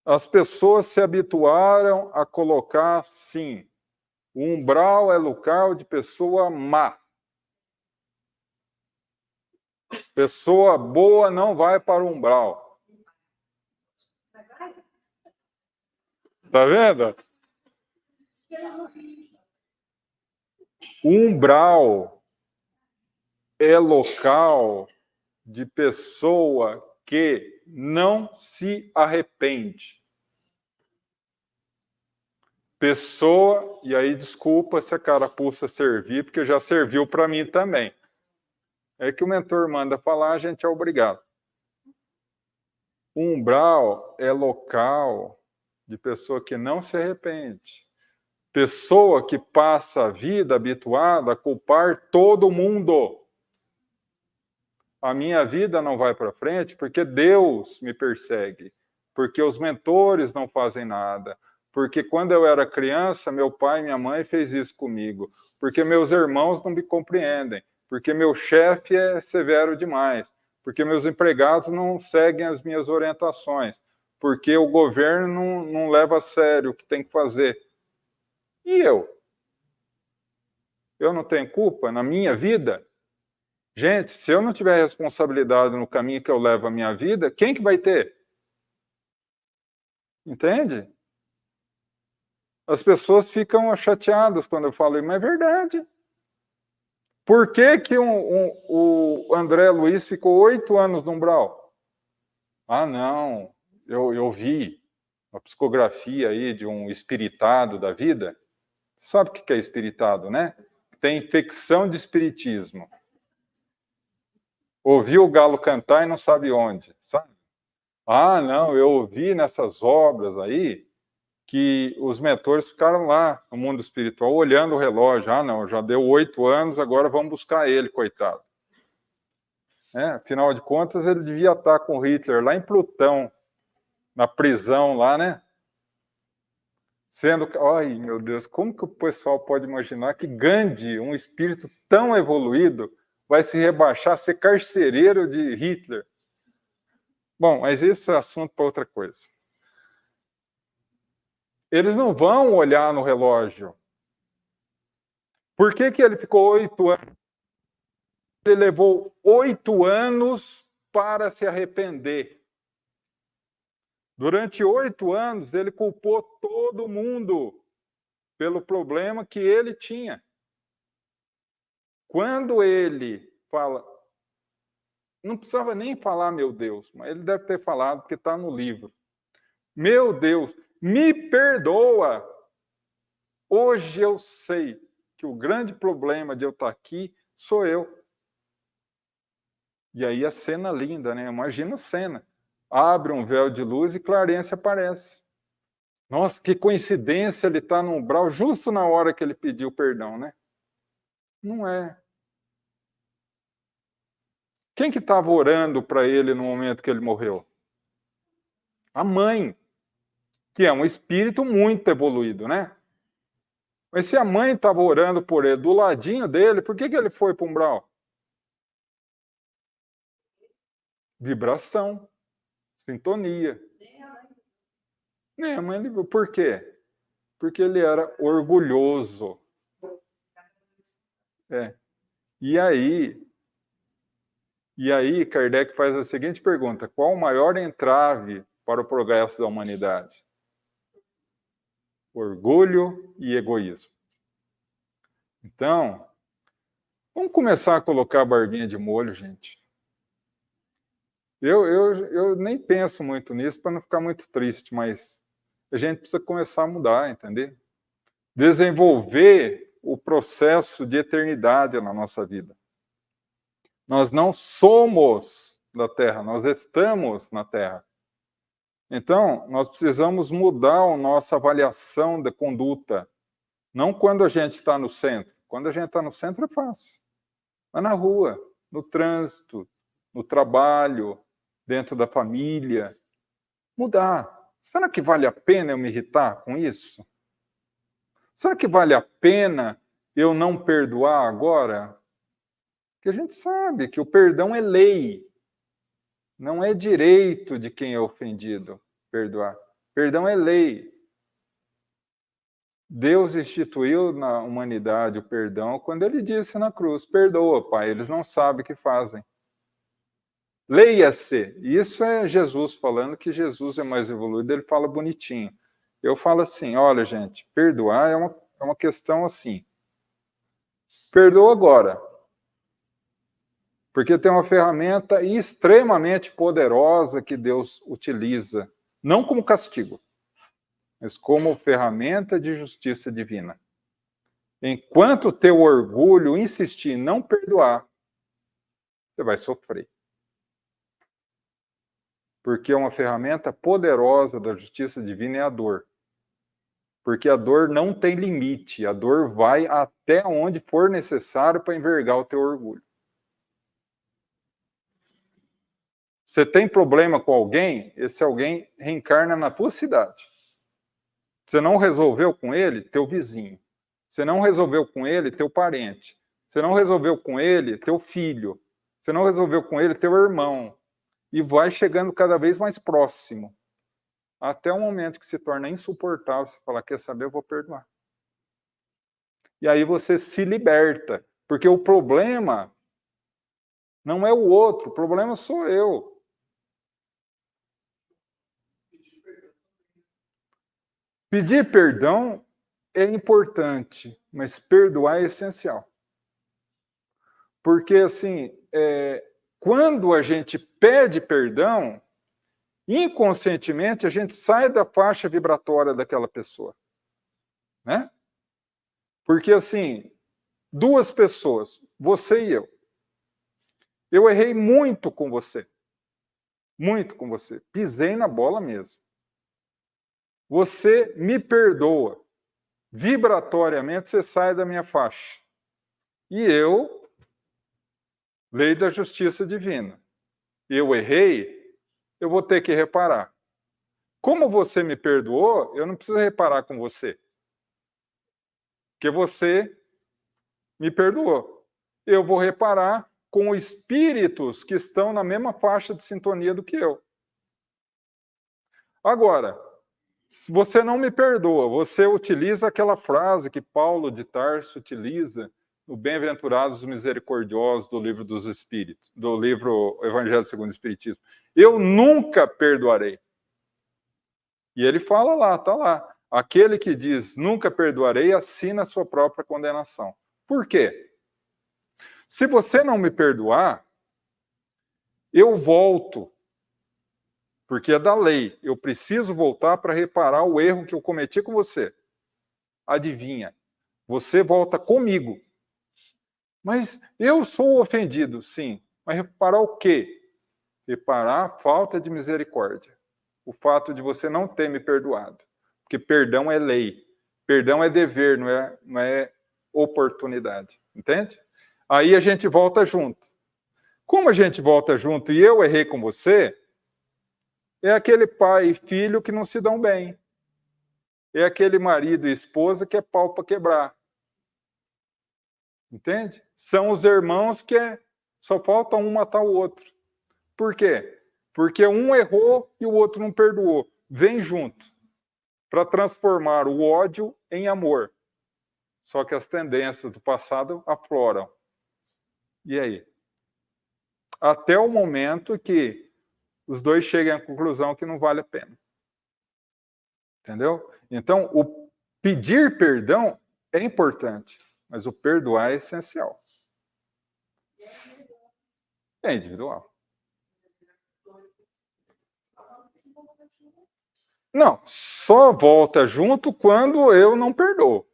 As pessoas se habituaram a colocar, sim, o umbral é local de pessoa má. Pessoa boa não vai para o umbral. Tá vendo? O umbral é local de pessoa que não se arrepende. Pessoa, e aí desculpa se a carapuça servir, porque já serviu para mim também. É que o mentor manda falar, a gente é obrigado. O umbral é local de pessoa que não se arrepende. Pessoa que passa a vida habituada a culpar todo mundo. A minha vida não vai para frente porque Deus me persegue, porque os mentores não fazem nada, porque quando eu era criança, meu pai e minha mãe fez isso comigo, porque meus irmãos não me compreendem, porque meu chefe é severo demais, porque meus empregados não seguem as minhas orientações, porque o governo não leva a sério o que tem que fazer. E eu? Eu não tenho culpa na minha vida? Gente, se eu não tiver responsabilidade no caminho que eu levo a minha vida, quem que vai ter? Entende? As pessoas ficam chateadas quando eu falo, mas é verdade. Por que que o André Luiz ficou 8 anos no umbral? Ah, não, eu vi uma psicografia aí de um espiritado da vida. Sabe o que é espiritado, né? Tem infecção de espiritismo. Ouviu o galo cantar e não sabe onde, sabe? Ah, não, eu ouvi nessas obras aí que os mentores ficaram lá no mundo espiritual olhando o relógio. Ah, não, já deu 8 anos, agora vamos buscar ele, coitado. Afinal de contas, ele devia estar com Hitler lá em Plutão, na prisão lá, né? Sendo... Ai, meu Deus, como que o pessoal pode imaginar que Gandhi, um espírito tão evoluído, vai se rebaixar a ser carcereiro de Hitler? Bom, mas esse é assunto para outra coisa. Eles não vão olhar no relógio. Por que ele ficou 8 anos? Ele levou 8 anos para se arrepender. Durante 8 anos, ele culpou todo mundo pelo problema que ele tinha. Quando ele fala, não precisava nem falar, meu Deus, mas ele deve ter falado, porque está no livro. Meu Deus, me perdoa. Hoje eu sei que o grande problema de eu estar aqui sou eu. E aí a cena linda, né? Imagina a cena. Abre um véu de luz e Clarence aparece. Nossa, que coincidência ele está no umbral justo na hora que ele pediu perdão, né? Não é. Quem que estava orando para ele no momento que ele morreu? A mãe, que é um espírito muito evoluído, né? Mas se a mãe estava orando por ele, do ladinho dele, por que ele foi para o umbral? Vibração, sintonia. Nem a mãe ligou. Por quê? Porque ele era orgulhoso. E aí, Kardec faz a seguinte pergunta: qual o maior entrave para o progresso da humanidade? Orgulho e egoísmo. Então, vamos começar a colocar a barbinha de molho, gente. Eu nem penso muito nisso para não ficar muito triste, mas a gente precisa começar a mudar, entender? Desenvolver o processo de eternidade na nossa vida. Nós não somos da Terra, nós estamos na Terra. Então, nós precisamos mudar a nossa avaliação da conduta. Não quando a gente está no centro. Quando a gente está no centro é fácil. Mas na rua, no trânsito, no trabalho, dentro da família. Mudar. Será que vale a pena eu me irritar com isso? Será que vale a pena eu não perdoar agora? Porque a gente sabe que o perdão é lei. Não é direito de quem é ofendido perdoar. Perdão é lei. Deus instituiu na humanidade o perdão quando ele disse na cruz: perdoa, Pai, eles não sabem o que fazem. Leia-se. Isso é Jesus falando, que Jesus é mais evoluído, ele fala bonitinho. Eu falo assim: olha, gente, perdoar é uma questão assim. Perdoa agora. Porque tem uma ferramenta extremamente poderosa que Deus utiliza, não como castigo, mas como ferramenta de justiça divina. Enquanto o teu orgulho insistir em não perdoar, você vai sofrer. Porque uma ferramenta poderosa da justiça divina é a dor. Porque a dor não tem limite, a dor vai até onde for necessário para envergar o teu orgulho. Você tem problema com alguém, esse alguém reencarna na tua cidade. Você não resolveu com ele, teu vizinho. Você não resolveu com ele, teu parente. Você não resolveu com ele, teu filho. Você não resolveu com ele, teu irmão. E vai chegando cada vez mais próximo. Até o momento que se torna insuportável, você fala: quer saber, eu vou perdoar. E aí você se liberta. Porque o problema não é o outro, o problema sou eu. Pedir perdão é importante, mas perdoar é essencial. Porque, assim, quando a gente pede perdão, inconscientemente a gente sai da faixa vibratória daquela pessoa. Né? Porque, assim, duas pessoas, você e eu errei muito com você. Muito com você. Pisei na bola mesmo. Você me perdoa. Vibratoriamente, você sai da minha faixa. E eu, lei da justiça divina, eu errei, eu vou ter que reparar. Como você me perdoou, eu não preciso reparar com você. Porque você me perdoou. Eu vou reparar com espíritos que estão na mesma faixa de sintonia do que eu. Agora, se você não me perdoa, você utiliza aquela frase que Paulo de Tarso utiliza no Bem-aventurados os Misericordiosos do Livro dos Espíritos, do livro Evangelho segundo o Espiritismo. Eu nunca perdoarei. E ele fala lá, está lá. Aquele que diz nunca perdoarei, assina a sua própria condenação. Por quê? Se você não me perdoar, eu volto. Porque é da lei. Eu preciso voltar para reparar o erro que eu cometi com você. Adivinha? Você volta comigo. Mas eu sou ofendido, sim. Mas reparar o quê? Reparar a falta de misericórdia. O fato de você não ter me perdoado. Porque perdão é lei. Perdão é dever, não é oportunidade. Entende? Aí a gente volta junto. Como a gente volta junto e eu errei com você, é aquele pai e filho que não se dão bem. É aquele marido e esposa que é pau para quebrar. Entende? São os irmãos que só falta um matar o outro. Por quê? Porque um errou e o outro não perdoou. Vem junto para transformar o ódio em amor. Só que as tendências do passado afloram. E aí? Até o momento que os dois chegam à conclusão que não vale a pena. Entendeu? Então, o pedir perdão é importante, mas o perdoar é essencial. É individual. Não, só volta junto quando eu não perdoo.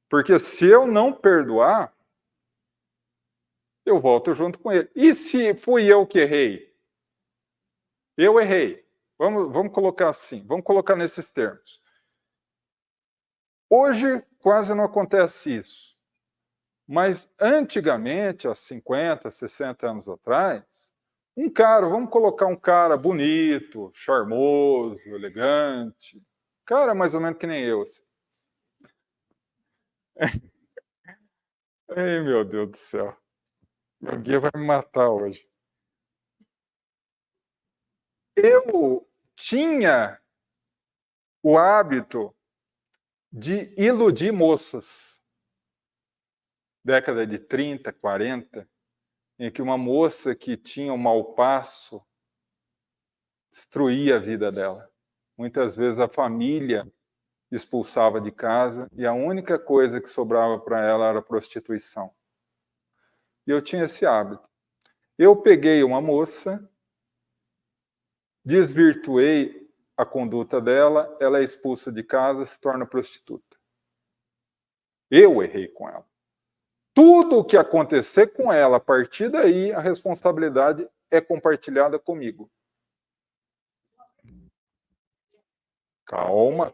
Porque se eu não perdoar, eu volto junto com ele. E se fui eu que errei? Eu errei. Vamos colocar assim, vamos colocar nesses termos. Hoje quase não acontece isso. Mas antigamente, há 50, 60 anos atrás, vamos colocar um cara bonito, charmoso, elegante, cara mais ou menos que nem eu. Assim. Ai, meu Deus do céu. Meu guia vai me matar hoje. Eu tinha o hábito de iludir moças. Década de 30, 40, em que uma moça que tinha um mau passo destruía a vida dela. Muitas vezes a família expulsava de casa e a única coisa que sobrava para ela era a prostituição. E eu tinha esse hábito. Eu peguei uma moça, desvirtuei a conduta dela, ela é expulsa de casa, se torna prostituta. Eu errei com ela. Tudo o que acontecer com ela, a partir daí, a responsabilidade é compartilhada comigo. Calma.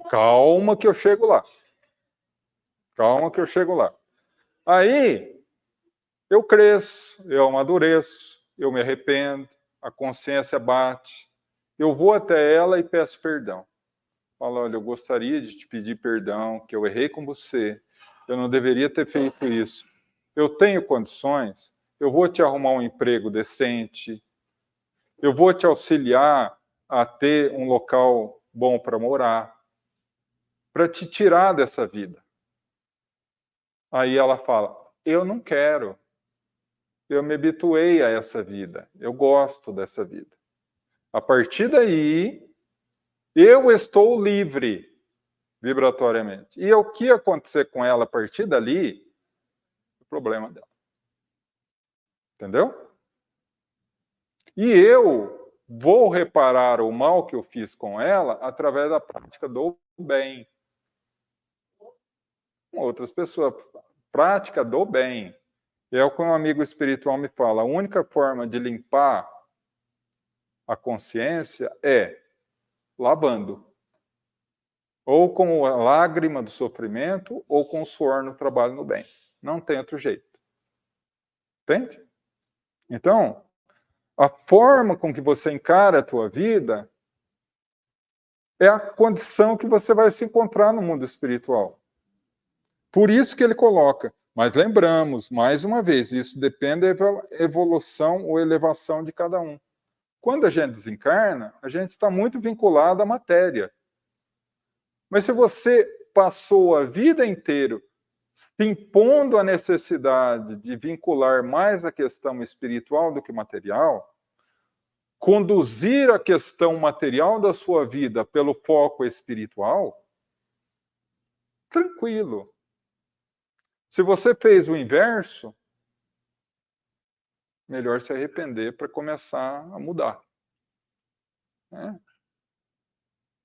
Calma que eu chego lá. Calma que eu chego lá. Aí, eu cresço, eu amadureço, eu me arrependo, a consciência bate. Eu vou até ela e peço perdão. Falo, olha, eu gostaria de te pedir perdão, que eu errei com você. Eu não deveria ter feito isso. Eu tenho condições, eu vou te arrumar um emprego decente, eu vou te auxiliar a ter um local bom para morar, para te tirar dessa vida. Aí ela fala, eu não quero. Eu me habituei a essa vida, eu gosto dessa vida. A partir daí, eu estou livre vibratoriamente. E o que acontecer com ela a partir dali, é o problema dela. Entendeu? E eu vou reparar o mal que eu fiz com ela através da prática do bem. com outras pessoas. Prática do bem. É o que um amigo espiritual me fala. A única forma de limpar a consciência é lavando. Ou com a lágrima do sofrimento, ou com o suor no trabalho no bem. Não tem outro jeito. Entende? Então, a forma com que você encara a tua vida é a condição que você vai se encontrar no mundo espiritual. Por isso que ele coloca. Mas lembramos, mais uma vez, isso depende da evolução ou elevação de cada um. Quando a gente desencarna, a gente está muito vinculado à matéria. Mas se você passou a vida inteira se impondo a necessidade de vincular mais a questão espiritual do que material, conduzir a questão material da sua vida pelo foco espiritual, tranquilo. Se você fez o inverso, melhor se arrepender para começar a mudar. Né?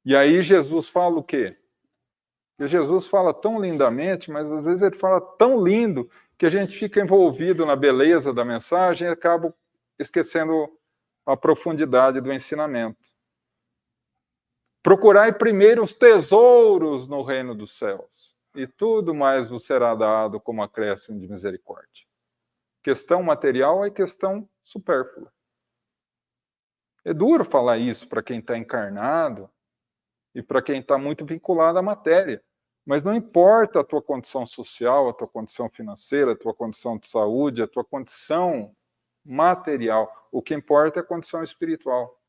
E aí Jesus fala o quê? Porque Jesus fala tão lindamente, mas às vezes ele fala tão lindo que a gente fica envolvido na beleza da mensagem e acaba esquecendo a profundidade do ensinamento. Procurai primeiro os tesouros no reino dos céus, e tudo mais vos será dado como acréscimo de misericórdia. Questão material é questão supérflua. É duro falar isso para quem está encarnado e para quem está muito vinculado à matéria. Mas não importa a tua condição social, a tua condição financeira, a tua condição de saúde, a tua condição material. O que importa é a condição espiritual.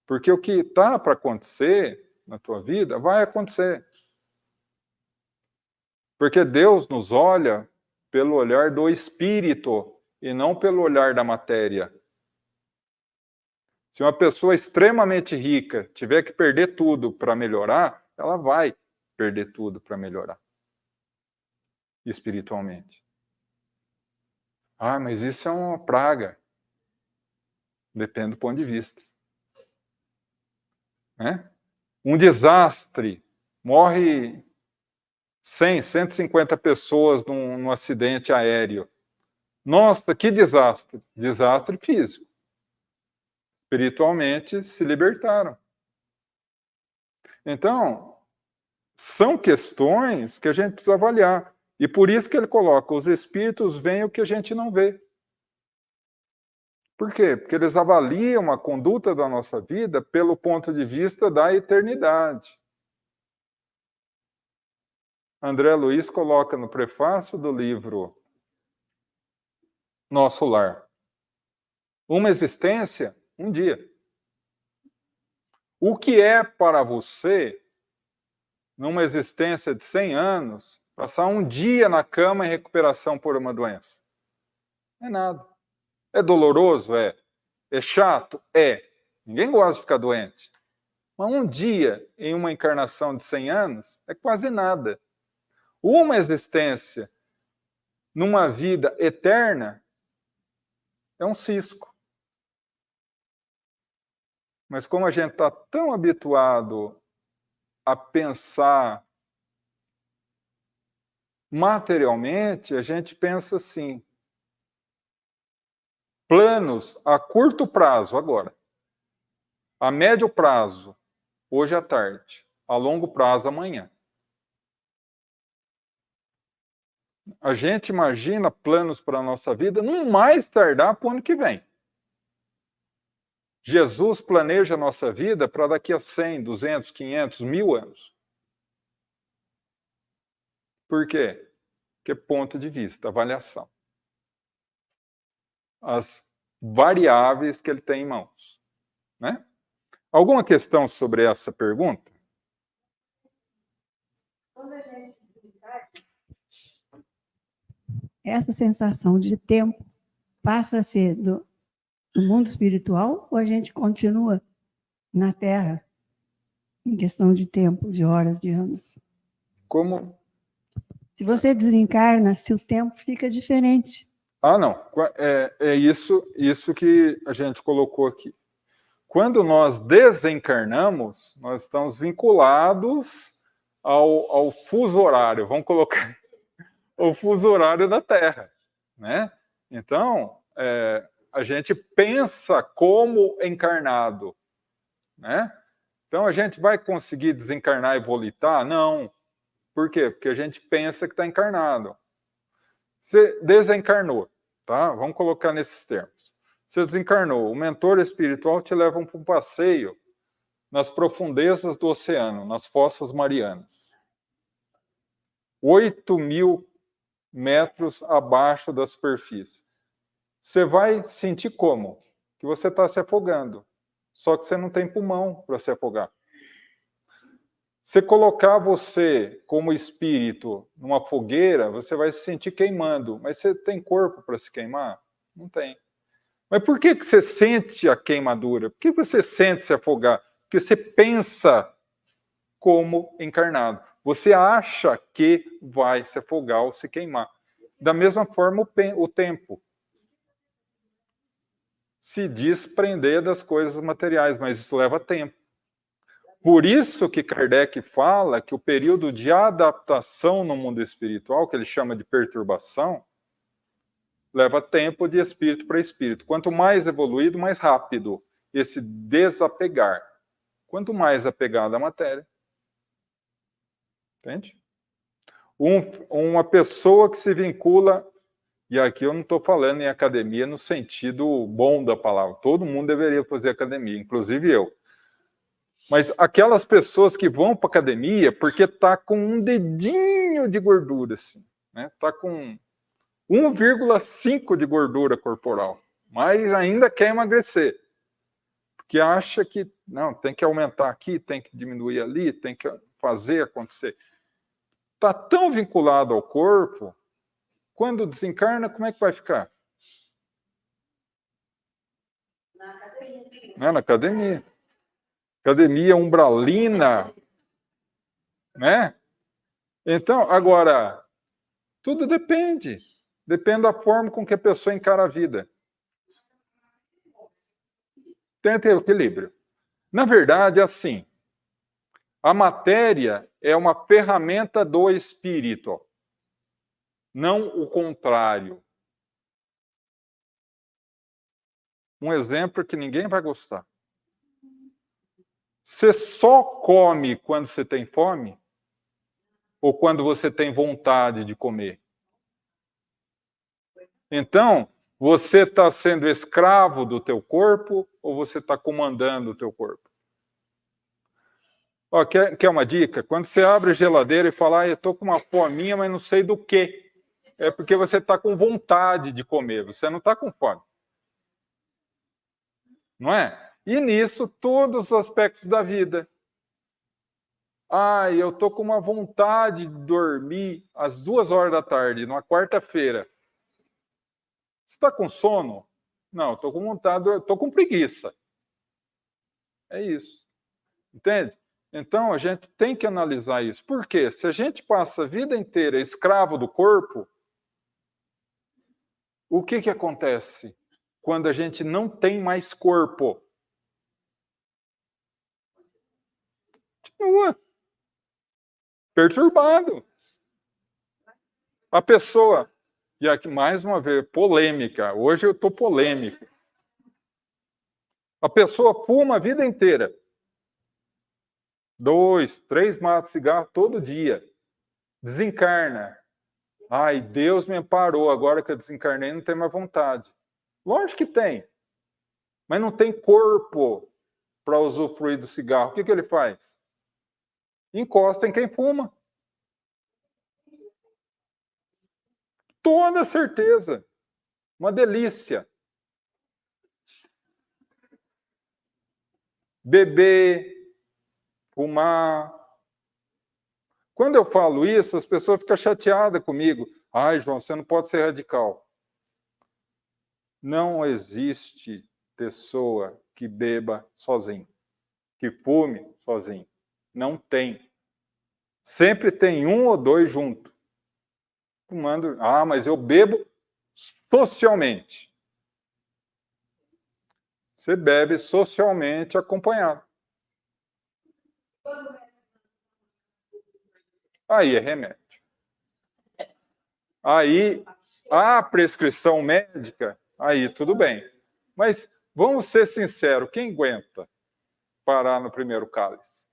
Porque o que está para acontecer na tua vida vai acontecer. Porque Deus nos olha pelo olhar do espírito e não pelo olhar da matéria. Se uma pessoa extremamente rica tiver que perder tudo para melhorar, ela vai perder tudo para melhorar espiritualmente. Ah, mas isso é uma praga. Depende do ponto de vista. Né? Um desastre. Morre 100, 150 pessoas num acidente aéreo. Nossa, que desastre. Desastre físico. Espiritualmente se libertaram. Então, são questões que a gente precisa avaliar. E por isso que ele coloca, os espíritos veem o que a gente não vê. Por quê? Porque eles avaliam a conduta da nossa vida pelo ponto de vista da eternidade. André Luiz coloca no prefácio do livro Nosso Lar. Uma existência, um dia. O que é para você, numa existência de 100 anos, passar um dia na cama em recuperação por uma doença? Não é nada. É doloroso? É. É chato? É. Ninguém gosta de ficar doente. Mas um dia em uma encarnação de 100 anos é quase nada. Uma existência numa vida eterna é um cisco. Mas como a gente está tão habituado a pensar materialmente, a gente pensa assim, planos a curto prazo agora, a médio prazo, hoje à tarde, a longo prazo amanhã. A gente imagina planos para a nossa vida no mais tardar para o ano que vem. Jesus planeja a nossa vida para daqui a 100, 200, 500, 1000 anos. Por quê? Porque ponto de vista, avaliação. As variáveis que ele tem em mãos. Né? Alguma questão sobre essa pergunta? Essa sensação de tempo passa a ser do mundo espiritual ou a gente continua na Terra em questão de tempo, de horas, de anos? Como? Se você desencarna, se o tempo fica diferente. Ah, não. É isso que a gente colocou aqui. Quando nós desencarnamos, nós estamos vinculados ao fuso horário, vamos colocar o fuso horário da Terra, né? Então, a gente pensa como encarnado, né? Então, a gente vai conseguir desencarnar e volitar? Não. Por quê? Porque a gente pensa que está encarnado. Você desencarnou, tá? Vamos colocar nesses termos. Você desencarnou, o mentor espiritual te leva para um passeio nas profundezas do oceano, nas fossas marianas. 8.000 metros abaixo da superfície. Você vai sentir como? Que você está se afogando. Só que você não tem pulmão para se afogar. Se colocar você como espírito numa fogueira, você vai se sentir queimando. Mas você tem corpo para se queimar? Não tem. Mas por que você sente a queimadura? Por que você sente se afogar? Porque você pensa como encarnado. Você acha que vai se afogar ou se queimar. Da mesma forma, o tempo. Se desprender das coisas materiais, mas isso leva tempo. Por isso que Kardec fala que o período de adaptação no mundo espiritual, que ele chama de perturbação, leva tempo de espírito para espírito. Quanto mais evoluído, mais rápido esse desapegar. Quanto mais apegado à matéria. Entende? Uma pessoa que se vincula, e aqui eu não estou falando em academia no sentido bom da palavra, todo mundo deveria fazer academia, inclusive eu. Mas aquelas pessoas que vão para academia porque tá com um dedinho de gordura, assim, né? Tá com 1,5 de gordura corporal, mas ainda quer emagrecer. Porque acha que, não, tem que aumentar aqui, tem que diminuir ali, tem que fazer acontecer. Está tão vinculado ao corpo, quando desencarna, como é que vai ficar? Na academia. Na academia. Academia umbralina, né? Então, agora, tudo depende. Depende da forma com que a pessoa encara a vida. Tem que ter equilíbrio. Na verdade, é assim, a matéria é uma ferramenta do espírito, não o contrário. Um exemplo que ninguém vai gostar. Você só come quando você tem fome? Ou quando você tem vontade de comer? Então, você está sendo escravo do teu corpo ou você está comandando o teu corpo? Ó, quer uma dica? Quando você abre a geladeira e fala, eu estou com uma fominha, mas não sei do quê. É porque você está com vontade de comer, você não está com fome. Não é? E nisso, todos os aspectos da vida. Eu estou com uma vontade de dormir às 2h da tarde, numa quarta-feira. Você está com sono? Não, estou com vontade, estou com preguiça. É isso. Entende? Então, a gente tem que analisar isso. Por quê? Se a gente passa a vida inteira escravo do corpo, o que acontece quando a gente não tem mais corpo? Continua perturbado. A pessoa, e aqui mais uma vez, polêmica, hoje eu estou polêmico. A pessoa fuma a vida inteira. 2, 3 maços de cigarro todo dia. Desencarna. Deus me amparou, agora que eu desencarnei, não tenho mais vontade. Lógico que tem. Mas não tem corpo para usufruir do cigarro. O que ele faz? Encosta em quem fuma. Toda certeza. Uma delícia. Beber, fumar. Quando eu falo isso, as pessoas ficam chateadas comigo. João, você não pode ser radical. Não existe pessoa que beba sozinho, que fume sozinho. Não tem. Sempre tem um ou dois junto. Fumando. Mas eu bebo socialmente. Você bebe socialmente acompanhado. aí é remédio. Aí, a prescrição médica, aí tudo bem. Mas vamos ser sinceros, quem aguenta parar no primeiro cálice?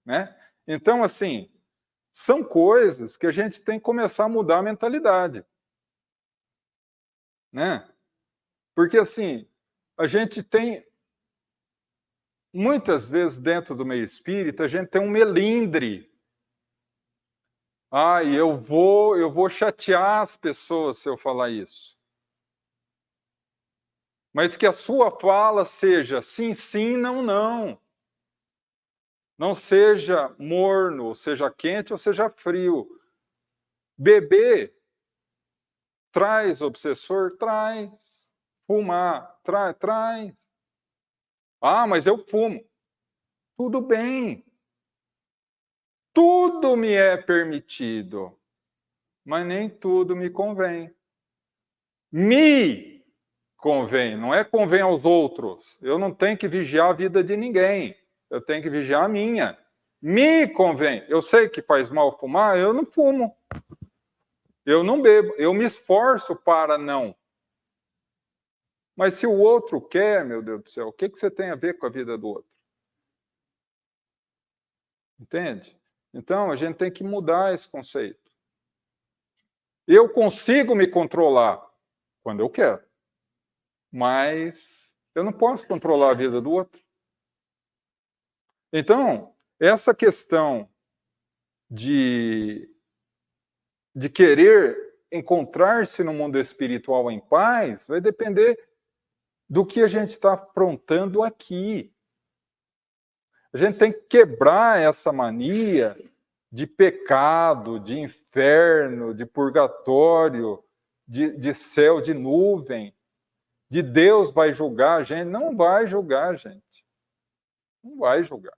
Né? Então, assim, são coisas que a gente tem que começar a mudar a mentalidade. Né? Porque, assim, a gente tem, muitas vezes dentro do meio espírita, a gente tem um melindre. Ah, e eu vou chatear as pessoas se eu falar isso. Mas que a sua fala seja sim, sim, não, não. Não seja morno, ou seja quente, ou seja frio. Beber traz obsessor? Traz. Fumar? Traz. Ah, mas eu fumo. Tudo bem. Tudo me é permitido, mas nem tudo me convém. Me convém, não é convém aos outros. Eu não tenho que vigiar a vida de ninguém. Eu tenho que vigiar a minha. Me convém. Eu sei que faz mal fumar, eu não fumo. Eu não bebo. Eu me esforço para não. Mas se o outro quer, meu Deus do céu, o que você tem a ver com a vida do outro? Entende? Então, a gente tem que mudar esse conceito. Eu consigo me controlar quando eu quero, mas eu não posso controlar a vida do outro. Então, essa questão de querer encontrar-se no mundo espiritual em paz vai depender do que a gente está aprontando aqui. A gente tem que quebrar essa mania de pecado, de inferno, de purgatório, de céu de nuvem, de Deus vai julgar a gente. Não vai julgar, gente. Não vai julgar.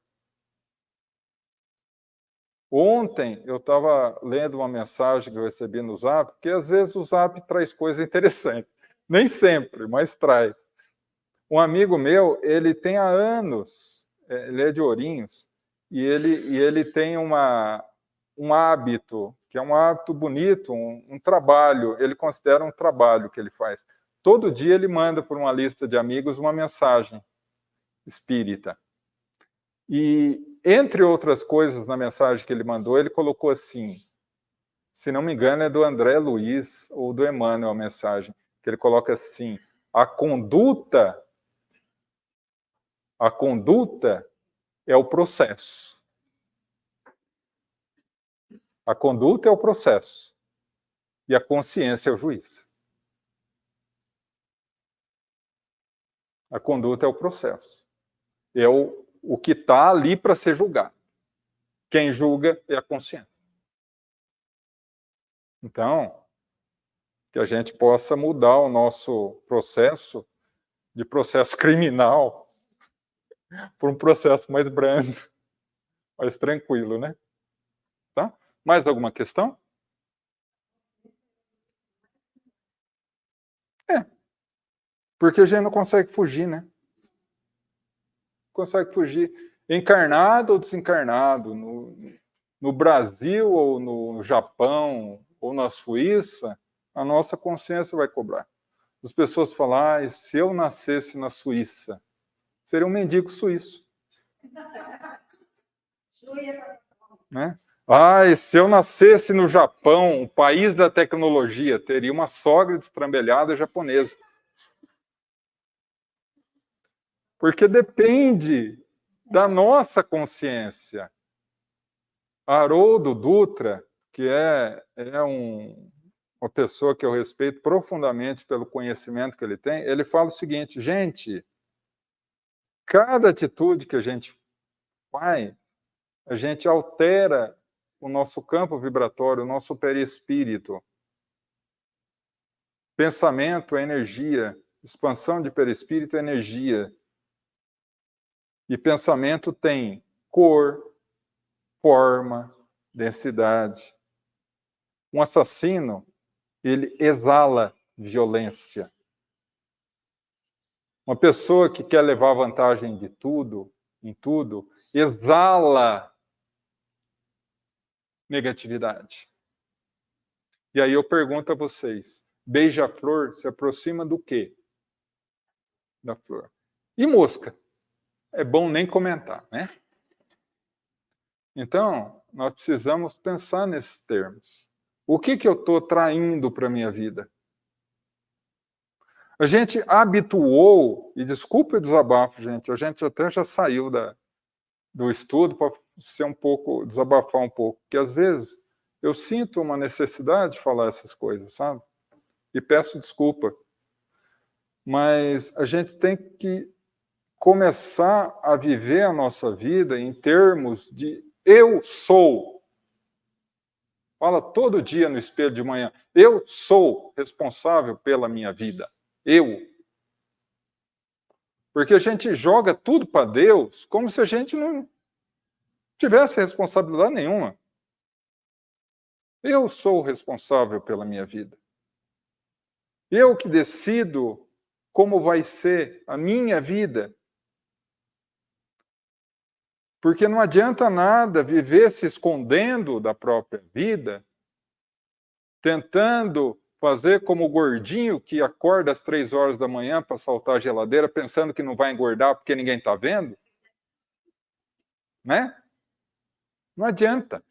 Ontem eu estava lendo uma mensagem que eu recebi no Zap, porque às vezes o Zap traz coisa interessante. Nem sempre, mas traz. Um amigo meu, ele tem há anos, ele é de Ourinhos, e ele tem um hábito, que é um hábito bonito, um trabalho, ele considera um trabalho que ele faz. Todo dia ele manda por uma lista de amigos uma mensagem espírita. E, entre outras coisas, na mensagem que ele mandou, ele colocou assim, se não me engano é do André Luiz ou do Emmanuel a mensagem, que ele coloca assim, a conduta é o processo. A conduta é o processo. E a consciência é o juiz. A conduta é o processo. É o que está ali para ser julgado. Quem julga é a consciência. Então, que a gente possa mudar o nosso processo de processo criminal por um processo mais brando, mais tranquilo, né? Tá? Mais alguma questão? Porque a gente não consegue fugir, né? Consegue fugir. Encarnado ou desencarnado, no Brasil ou no Japão ou na Suíça, a nossa consciência vai cobrar. As pessoas falam, se eu nascesse na Suíça, seria um mendigo suíço. Né? Se eu nascesse no Japão, o país da tecnologia, teria uma sogra destrambelhada japonesa. Porque depende da nossa consciência. Haroldo Dutra, que é uma pessoa que eu respeito profundamente pelo conhecimento que ele tem, ele fala o seguinte, gente, cada atitude que a gente faz, a gente altera o nosso campo vibratório, o nosso perispírito. Pensamento é energia, expansão de perispírito é energia. E pensamento tem cor, forma, densidade. Um assassino, ele exala violência. Uma pessoa que quer levar vantagem de tudo, em tudo, exala negatividade. E aí eu pergunto a vocês, beija-flor se aproxima do quê? Da flor. E mosca? É bom nem comentar, né? Então, nós precisamos pensar nesses termos. O que eu estou traindo para a minha vida? A gente habituou, e desculpe o desabafo, gente, a gente até já saiu do estudo para ser um pouco, desabafar um pouco, porque às vezes eu sinto uma necessidade de falar essas coisas, sabe? E peço desculpa. Mas a gente tem que começar a viver a nossa vida em termos de eu sou. Fala todo dia no espelho de manhã, eu sou responsável pela minha vida. Eu. Porque a gente joga tudo para Deus como se a gente não tivesse responsabilidade nenhuma. Eu sou responsável pela minha vida. Eu que decido como vai ser a minha vida. Porque não adianta nada viver se escondendo da própria vida, tentando fazer como o gordinho que acorda às 3 horas da manhã para saltar a geladeira, pensando que não vai engordar porque ninguém está vendo. Né? Não adianta.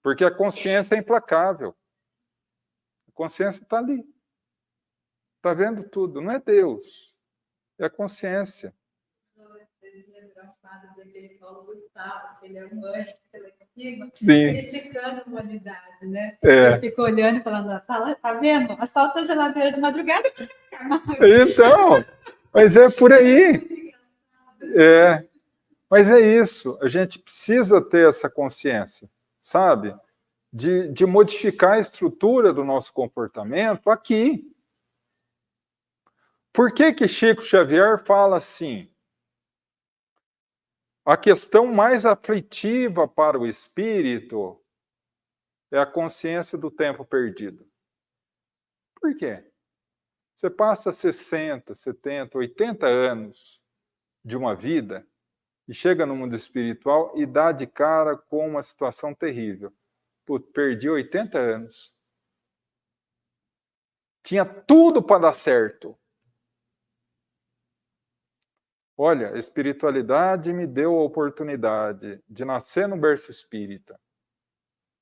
Porque a consciência é implacável. A consciência está ali. Está vendo tudo. Não é Deus. É a consciência. Ele é um anjo pela cima, Sim. criticando a humanidade, né? É. Ele fica olhando e falando, tá vendo? Assalta a geladeira de madrugada. Então, mas é por aí. É. Mas é isso. A gente precisa ter essa consciência, sabe? De modificar a estrutura do nosso comportamento aqui. Por que Chico Xavier fala assim? A questão mais aflitiva para o espírito é a consciência do tempo perdido. Por quê? Você passa 60, 70, 80 anos de uma vida e chega no mundo espiritual e dá de cara com uma situação terrível. Putz, perdi 80 anos. Tinha tudo para dar certo. Olha, a espiritualidade me deu a oportunidade de nascer no berço espírita,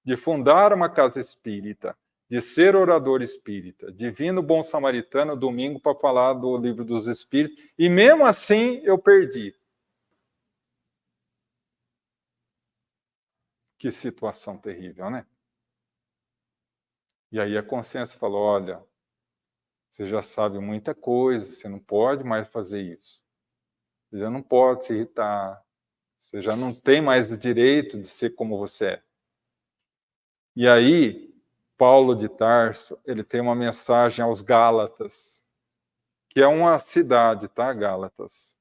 de fundar uma casa espírita, de ser orador espírita, de vir no Bom Samaritano domingo para falar do Livro dos Espíritos, e mesmo assim eu perdi. Que situação terrível, né? E aí a consciência falou, olha, você já sabe muita coisa, você não pode mais fazer isso. Você já não pode se irritar, você já não tem mais o direito de ser como você é. E aí, Paulo de Tarso, ele tem uma mensagem aos Gálatas, que é uma cidade, tá, Gálatas?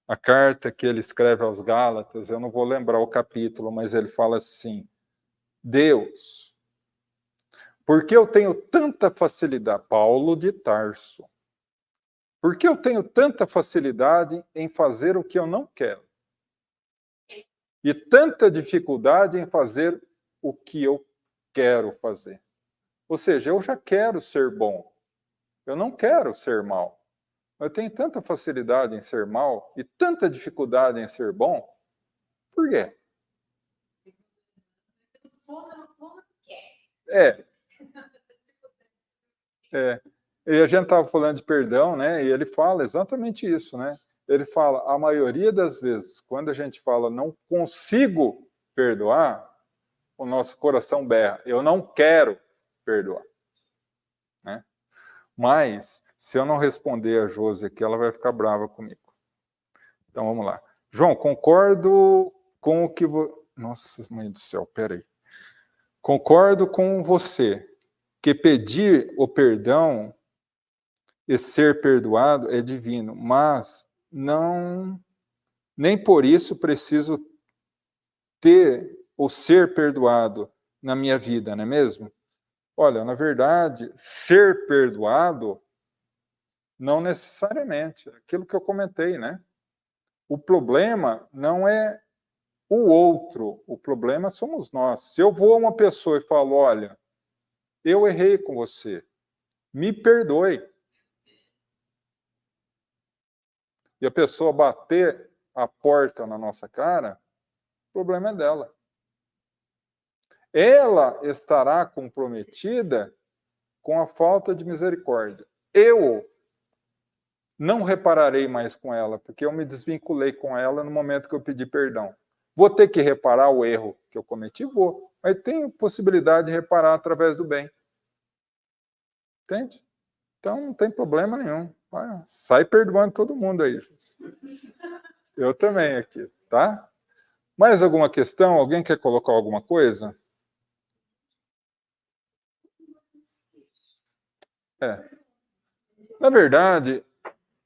A carta que ele escreve aos Gálatas, eu não vou lembrar o capítulo, mas ele fala assim, Deus, por que eu tenho tanta facilidade, Paulo de Tarso, por que eu tenho tanta facilidade em fazer o que eu não quero? E tanta dificuldade em fazer o que eu quero fazer. Ou seja, eu já quero ser bom. Eu não quero ser mal. Eu tenho tanta facilidade em ser mal e tanta dificuldade em ser bom. Por quê? E a gente estava falando de perdão, né? E ele fala exatamente isso, né? Ele fala, a maioria das vezes, quando a gente fala não consigo perdoar, o nosso coração berra, eu não quero perdoar. Né? Mas, se eu não responder a Josi aqui, ela vai ficar brava comigo. Então, vamos lá. João, concordo com o que... Nossa, mãe do céu, peraí. Concordo com você que pedir o perdão e ser perdoado é divino, mas não, nem por isso preciso ter ou ser perdoado na minha vida, não é mesmo? Olha, na verdade, ser perdoado não necessariamente, aquilo que eu comentei, né? O problema não é o outro, o problema somos nós. Se eu vou a uma pessoa e falo, olha, eu errei com você, me perdoe. E a pessoa bater a porta na nossa cara, o problema é dela. Ela estará comprometida com a falta de misericórdia. Eu não repararei mais com ela, porque eu me desvinculei com ela no momento que eu pedi perdão. Vou ter que reparar o erro que eu cometi? Vou. Mas tenho possibilidade de reparar através do bem. Entende? Então não tem problema nenhum. Vai, sai perdoando todo mundo aí. Eu também aqui, tá? Mais alguma questão? Alguém quer colocar alguma coisa? Na verdade,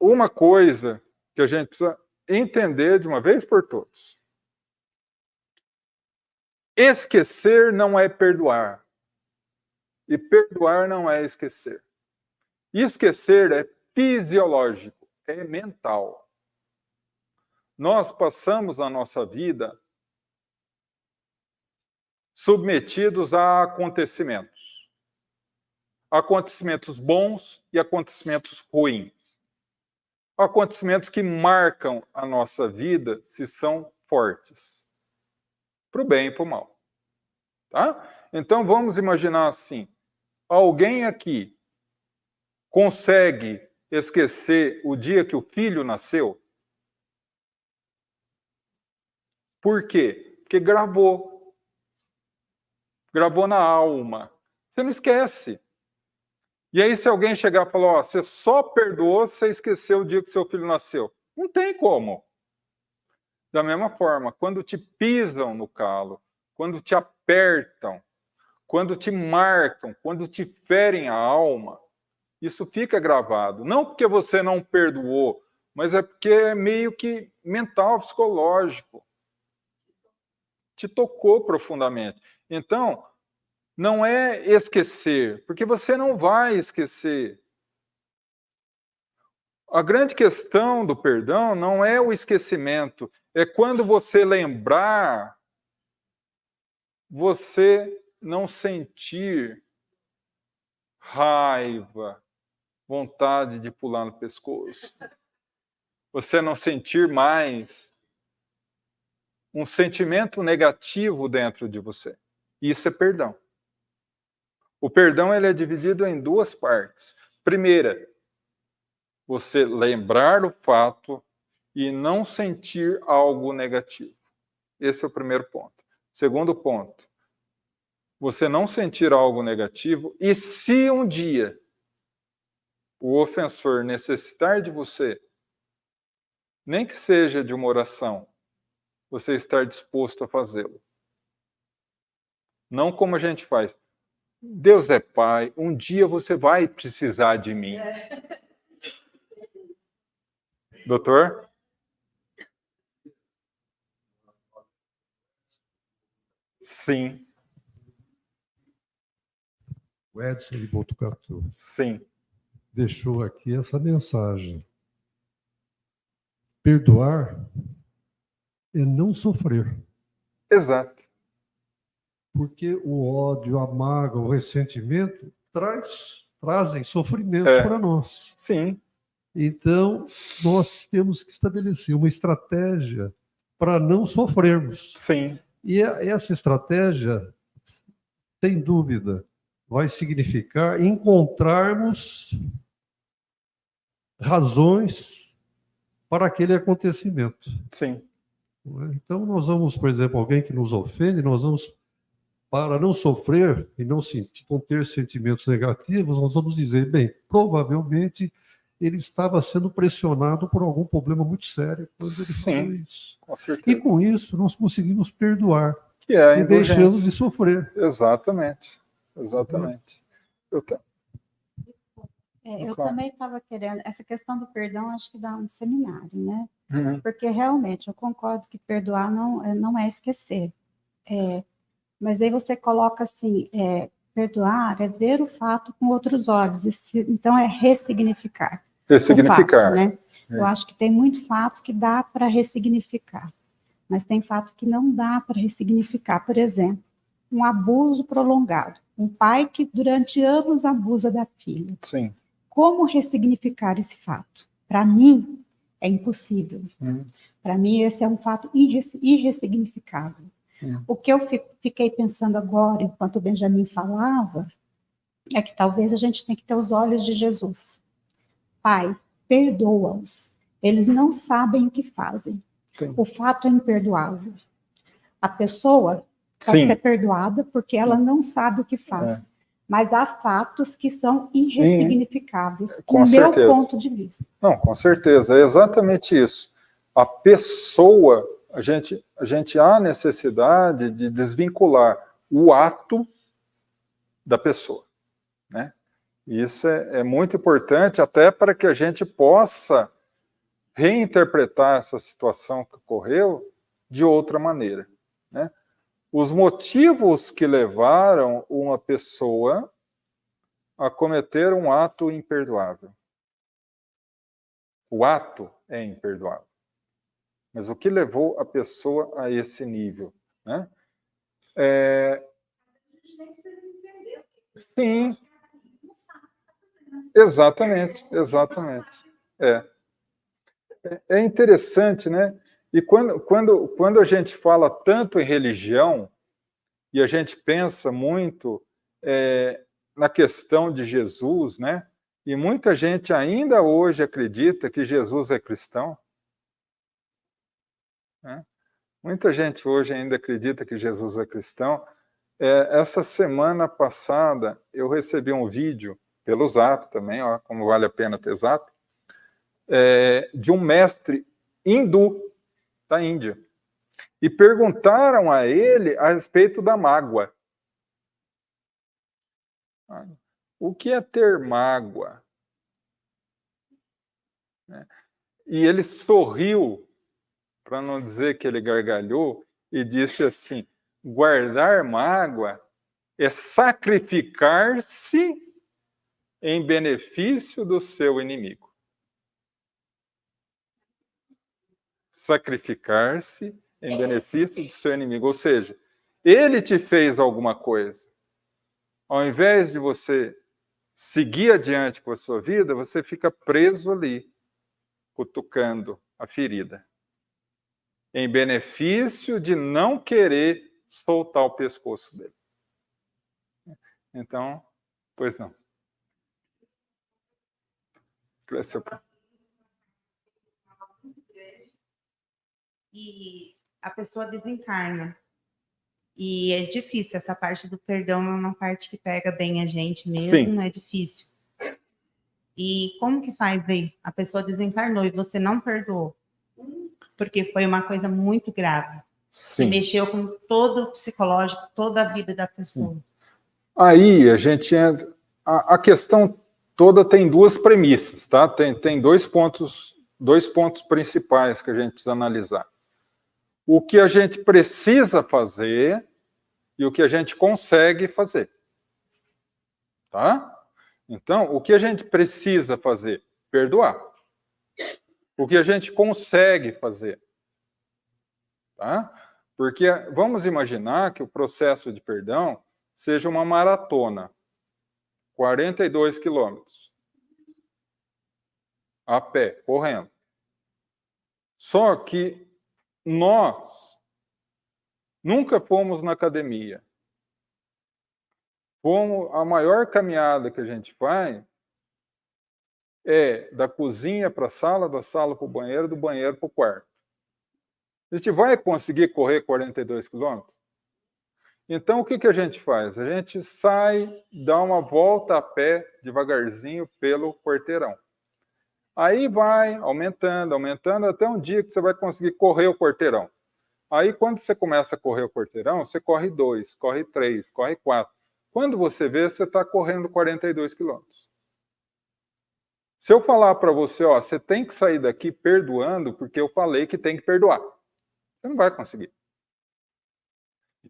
uma coisa que a gente precisa entender de uma vez por todas. Esquecer não é perdoar. E perdoar não é esquecer. Esquecer é fisiológico, é mental. Nós passamos a nossa vida submetidos a acontecimentos. Acontecimentos bons e acontecimentos ruins. Acontecimentos que marcam a nossa vida se são fortes. Para o bem e para o mal. Tá? Então vamos imaginar assim. Alguém aqui consegue esquecer o dia que o filho nasceu? Por quê? Porque gravou. Gravou na alma. Você não esquece. E aí se alguém chegar e falar, ó, você só perdoou se você esqueceu o dia que seu filho nasceu. Não tem como. Da mesma forma, quando te pisam no calo, quando te apertam, quando te marcam, quando te ferem a alma, isso fica gravado. Não porque você não perdoou, mas é porque é meio que mental, psicológico. Te tocou profundamente. Então, não é esquecer, porque você não vai esquecer. A grande questão do perdão não é o esquecimento, é quando você lembrar, você não sentir raiva, vontade de pular no pescoço. Você não sentir mais um sentimento negativo dentro de você. Isso é perdão. O perdão ele é dividido em duas partes. Primeira, você lembrar o fato e não sentir algo negativo. Esse é o primeiro ponto. Segundo ponto, você não sentir algo negativo e se um dia o ofensor necessitar de você, nem que seja de uma oração, você estar disposto a fazê-lo. Não como a gente faz. Deus é Pai, um dia você vai precisar de mim. Doutor? Sim. O Edson de Botucatu Sim. deixou aqui essa mensagem. Perdoar é não sofrer. Exato. Porque o ódio, a mágoa, o ressentimento trazem sofrimentos para nós. Sim. Então, nós temos que estabelecer uma estratégia para não sofrermos. Sim. E essa estratégia, sem dúvida, vai significar encontrarmos razões para aquele acontecimento. Sim. Então, nós vamos, por exemplo, alguém que nos ofende, nós vamos, para não sofrer e não ter sentimentos negativos, nós vamos dizer, bem, provavelmente ele estava sendo pressionado por algum problema muito sério quando ele falou isso. Com certeza. E com isso nós conseguimos perdoar que é a e deixamos de sofrer. Exatamente. Exatamente. Eu também estava querendo, essa questão do perdão, acho que dá um seminário, né? Uhum. Porque realmente eu concordo que perdoar não é esquecer. Mas daí você coloca assim, perdoar é ver o fato com outros olhos, então é ressignificar. Ressignificar. O fato, né? Eu acho que tem muito fato que dá para ressignificar. mas tem fato que não dá para ressignificar. Por exemplo, um abuso prolongado. Um pai que durante anos abusa da filha. Sim. Como ressignificar esse fato? Para mim, é impossível. Para mim, esse é um fato irressignificável. O que eu fiquei pensando agora, enquanto o Benjamin falava, é que talvez a gente tenha que ter os olhos de Jesus. Pai, perdoa-os. Eles não sabem o que fazem. Sim. O fato é imperdoável. A pessoa pode ser perdoada porque ela não sabe o que faz. Mas há fatos que são irressignificáveis, com do meu certeza. ponto de vista. Não, com certeza, é exatamente isso. A pessoa, a gente há necessidade de desvincular o ato da pessoa, né? Isso é muito importante até para que a gente possa reinterpretar essa situação que ocorreu de outra maneira, né? Os motivos que levaram uma pessoa a cometer um ato imperdoável. O ato é imperdoável. Mas o que levou a pessoa a esse nível, né? Sim. Exatamente. É interessante, né? E quando a gente fala tanto em religião, e a gente pensa muito na questão de Jesus, né? E muita gente ainda hoje acredita que Jesus é cristão, né? Muita gente hoje ainda acredita que Jesus é cristão. Essa semana passada, eu recebi um vídeo pelo Zap também, ó, como vale a pena ter Zap, de um mestre hindu da Índia. E perguntaram a ele a respeito da mágoa. O que é ter mágoa? E ele sorriu, para não dizer que ele gargalhou, e disse assim: guardar mágoa é sacrificar-se em benefício do seu inimigo. Sacrificar-se em benefício do seu inimigo. Ou seja, ele te fez alguma coisa. Ao invés de você seguir adiante com a sua vida, você fica preso ali, cutucando a ferida, em benefício de não querer soltar o pescoço dele. Então, pois não. E a pessoa desencarna. E é difícil, essa parte do perdão é uma parte que pega bem a gente mesmo, é difícil. E como que faz daí? A pessoa desencarnou e você não perdoou. Porque foi uma coisa muito grave. Sim. Que mexeu com todo o psicológico, toda a vida da pessoa. Aí a gente entra... A questão toda tem duas premissas, tá? Tem dois pontos principais que a gente precisa analisar. O que a gente precisa fazer e o que a gente consegue fazer. Tá? Então, o que a gente precisa fazer? Perdoar. O que a gente consegue fazer? Tá? Porque vamos imaginar que o processo de perdão seja uma maratona. 42 quilômetros. A pé, correndo. Só que nós nunca fomos na academia. A maior caminhada que a gente faz é da cozinha para a sala, da sala para o banheiro, do banheiro para o quarto. A gente vai conseguir correr 42 quilômetros? Então, o que a gente faz? A gente sai, dá uma volta a pé, devagarzinho, pelo quarteirão. Aí vai aumentando, até um dia que você vai conseguir correr o quarteirão. Aí, quando você começa a correr o quarteirão, você corre 2, corre 3, corre 4. Quando você vê, você está correndo 42 quilômetros. Se eu falar para você, ó, você tem que sair daqui perdoando, porque eu falei que tem que perdoar. Você não vai conseguir.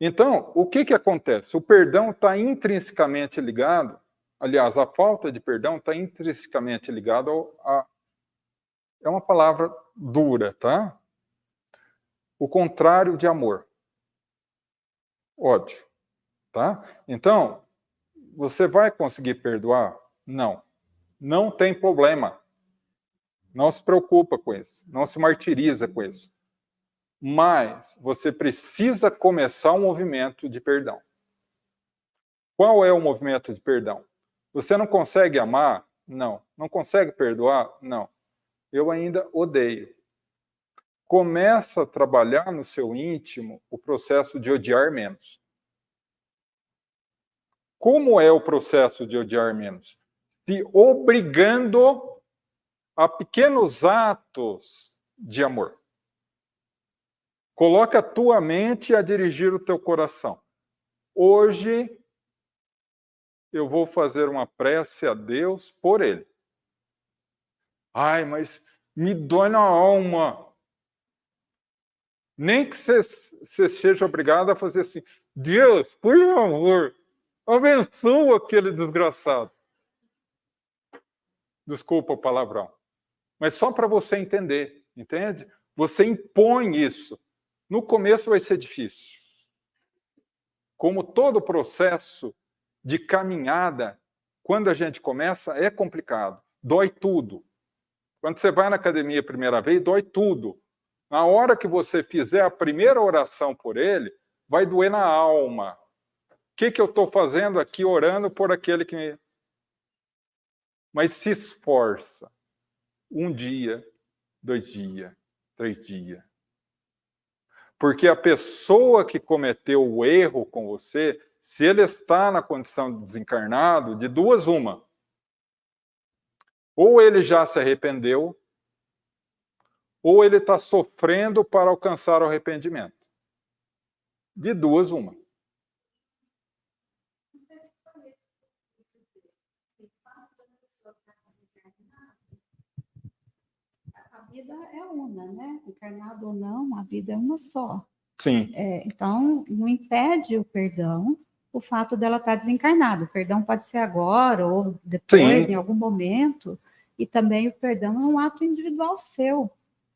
Então, o que acontece? O perdão está intrinsecamente ligado, aliás, a falta de perdão está intrinsecamente ligado a... É uma palavra dura, tá? o contrário de amor. Ódio. Tá? Então, você vai conseguir perdoar? Não. Não tem problema. Não se preocupa com isso. Não se martiriza com isso. Mas você precisa começar um movimento de perdão. Qual é o movimento de perdão? Você não consegue amar? Não. Não consegue perdoar? Não. Eu ainda odeio. Começa a trabalhar no seu íntimo o processo de odiar menos. Como é o processo de odiar menos? Se obrigando a pequenos atos de amor. Coloca a tua mente a dirigir o teu coração. Hoje eu vou fazer uma prece a Deus por ele. Ai, mas me dói na alma. Nem que você seja obrigado a fazer assim, Deus, por favor, abençoa aquele desgraçado. Desculpa o palavrão. Mas só para você entender, entende? Você impõe isso. No começo vai ser difícil. Como todo processo de caminhada, quando a gente começa, é complicado. Dói tudo. Quando você vai na academia a primeira vez, dói tudo. Na hora que você fizer a primeira oração por ele, vai doer na alma. O que eu estou fazendo aqui orando por aquele que me... Mas se esforça. 1 dia, 2 dias, 3 dias. Porque a pessoa que cometeu o erro com você, se ele está na condição de desencarnado, de 2 uma. Ou ele já se arrependeu, ou ele está sofrendo para alcançar o arrependimento. De 2 uma. A vida é uma, né? Encarnado ou não, a vida é uma só. Sim. Então, não impede o perdão o fato dela estar desencarnada. O perdão pode ser agora ou depois, Sim. em algum momento. E também o perdão é um ato individual seu.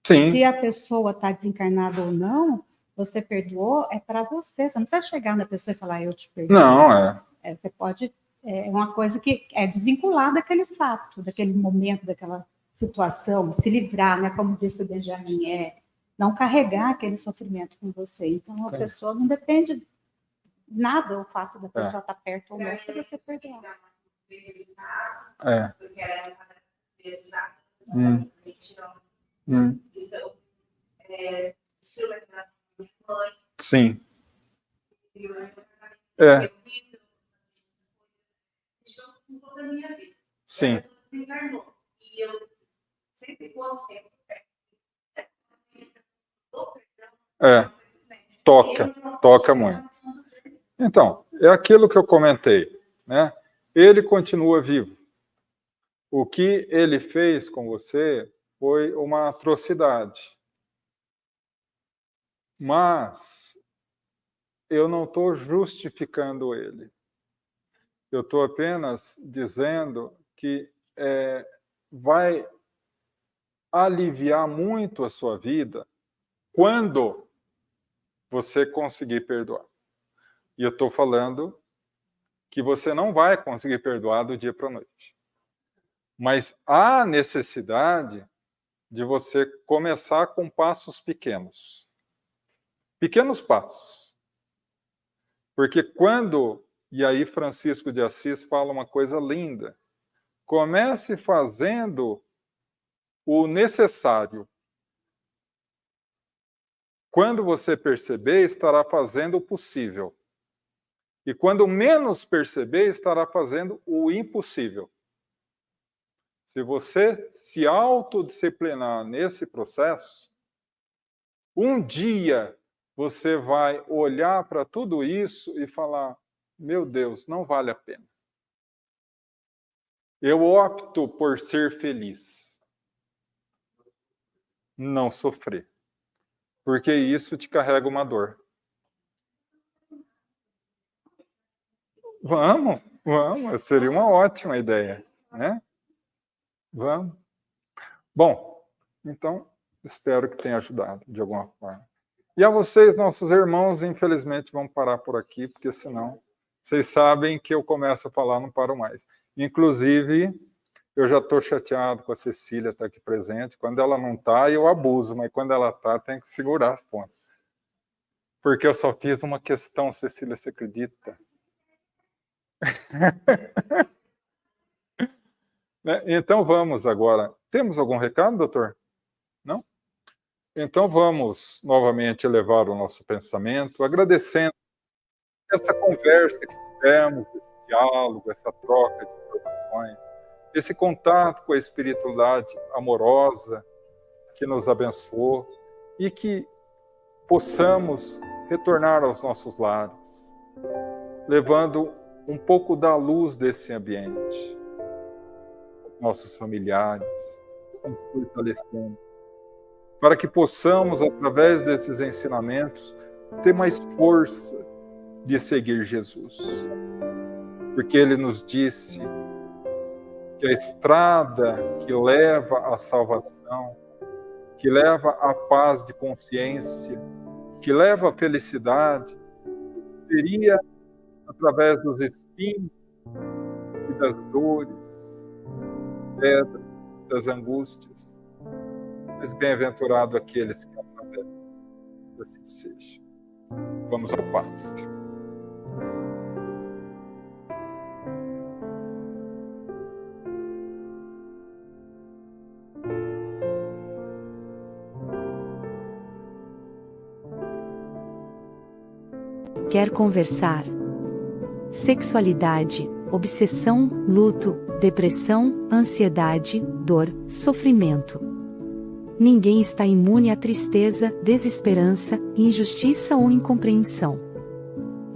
Sim. Se a pessoa está desencarnada ou não, você perdoou, é para você. Você não precisa chegar na pessoa e falar, eu te perdoo. Não, Você pode... É uma coisa que é desvincular daquele fato, daquele momento, daquela situação, se livrar, né? Como disse o Benjamin, não carregar aquele sofrimento com você. Então, a pessoa não depende nada o fato da pessoa estar perto ou não, para você perdoar. Sim. Sim. E eu sempre gostei. Toca muito. Então, é aquilo que eu comentei, né? Ele continua vivo. O que ele fez com você foi uma atrocidade. Mas eu não estou justificando ele. Eu estou apenas dizendo que vai aliviar muito a sua vida quando você conseguir perdoar. E eu estou falando que você não vai conseguir perdoar do dia para a noite. Mas há necessidade de você começar com passos pequenos. Pequenos passos. Porque quando... E aí Francisco de Assis fala uma coisa linda. Comece fazendo o necessário. Quando você perceber, estará fazendo o possível. E quando menos perceber, estará fazendo o impossível. Se você se autodisciplinar nesse processo, um dia você vai olhar para tudo isso e falar, meu Deus, não vale a pena. Eu opto por ser feliz. Não sofrer. Porque isso te carrega uma dor. Vamos. Seria uma ótima ideia, né? Vamos. Bom, então, espero que tenha ajudado de alguma forma. E a vocês, nossos irmãos, infelizmente vamos parar por aqui, porque senão vocês sabem que eu começo a falar, não paro mais. Inclusive, eu já estou chateado com a Cecília estar aqui presente. Quando ela não está, eu abuso, mas quando ela está, tem que segurar as pontas. Porque eu só fiz uma questão, Cecília, você acredita? Então vamos agora. Temos algum recado, doutor? Não? Então vamos novamente elevar o nosso pensamento, agradecendo essa conversa que tivemos, esse diálogo, essa troca de informações, esse contato com a espiritualidade amorosa que nos abençoou e que possamos retornar aos nossos lares, levando um pouco da luz desse ambiente, nossos familiares, nos fortalecendo, para que possamos, através desses ensinamentos, ter mais força de seguir Jesus. Porque Ele nos disse que a estrada que leva à salvação, que leva à paz de consciência, que leva à felicidade, seria através dos espinhos e das dores, pedras, das angústias. Mas bem-aventurado aqueles que atravessam, assim seja. Vamos ao passe. Quer conversar? Sexualidade, obsessão, luto, depressão, ansiedade, dor, sofrimento. Ninguém está imune à tristeza, desesperança, injustiça ou incompreensão.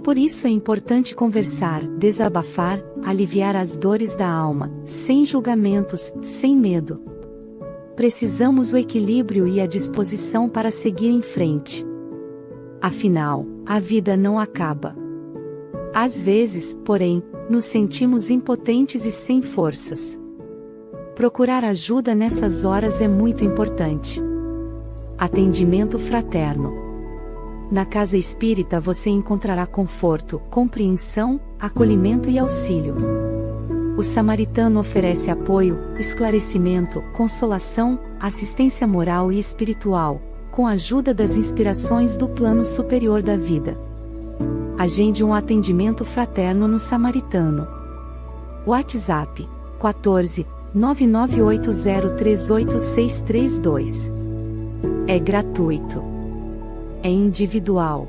Por isso é importante conversar, desabafar, aliviar as dores da alma, sem julgamentos, sem medo. Precisamos o equilíbrio e a disposição para seguir em frente. Afinal, a vida não acaba. Às vezes, porém, nos sentimos impotentes e sem forças. Procurar ajuda nessas horas é muito importante. Atendimento fraterno. Na Casa Espírita você encontrará conforto, compreensão, acolhimento e auxílio. O Samaritano oferece apoio, esclarecimento, consolação, assistência moral e espiritual, com a ajuda das inspirações do plano superior da vida. Agende um atendimento fraterno no Samaritano. WhatsApp 14 998038632. É gratuito. É individual.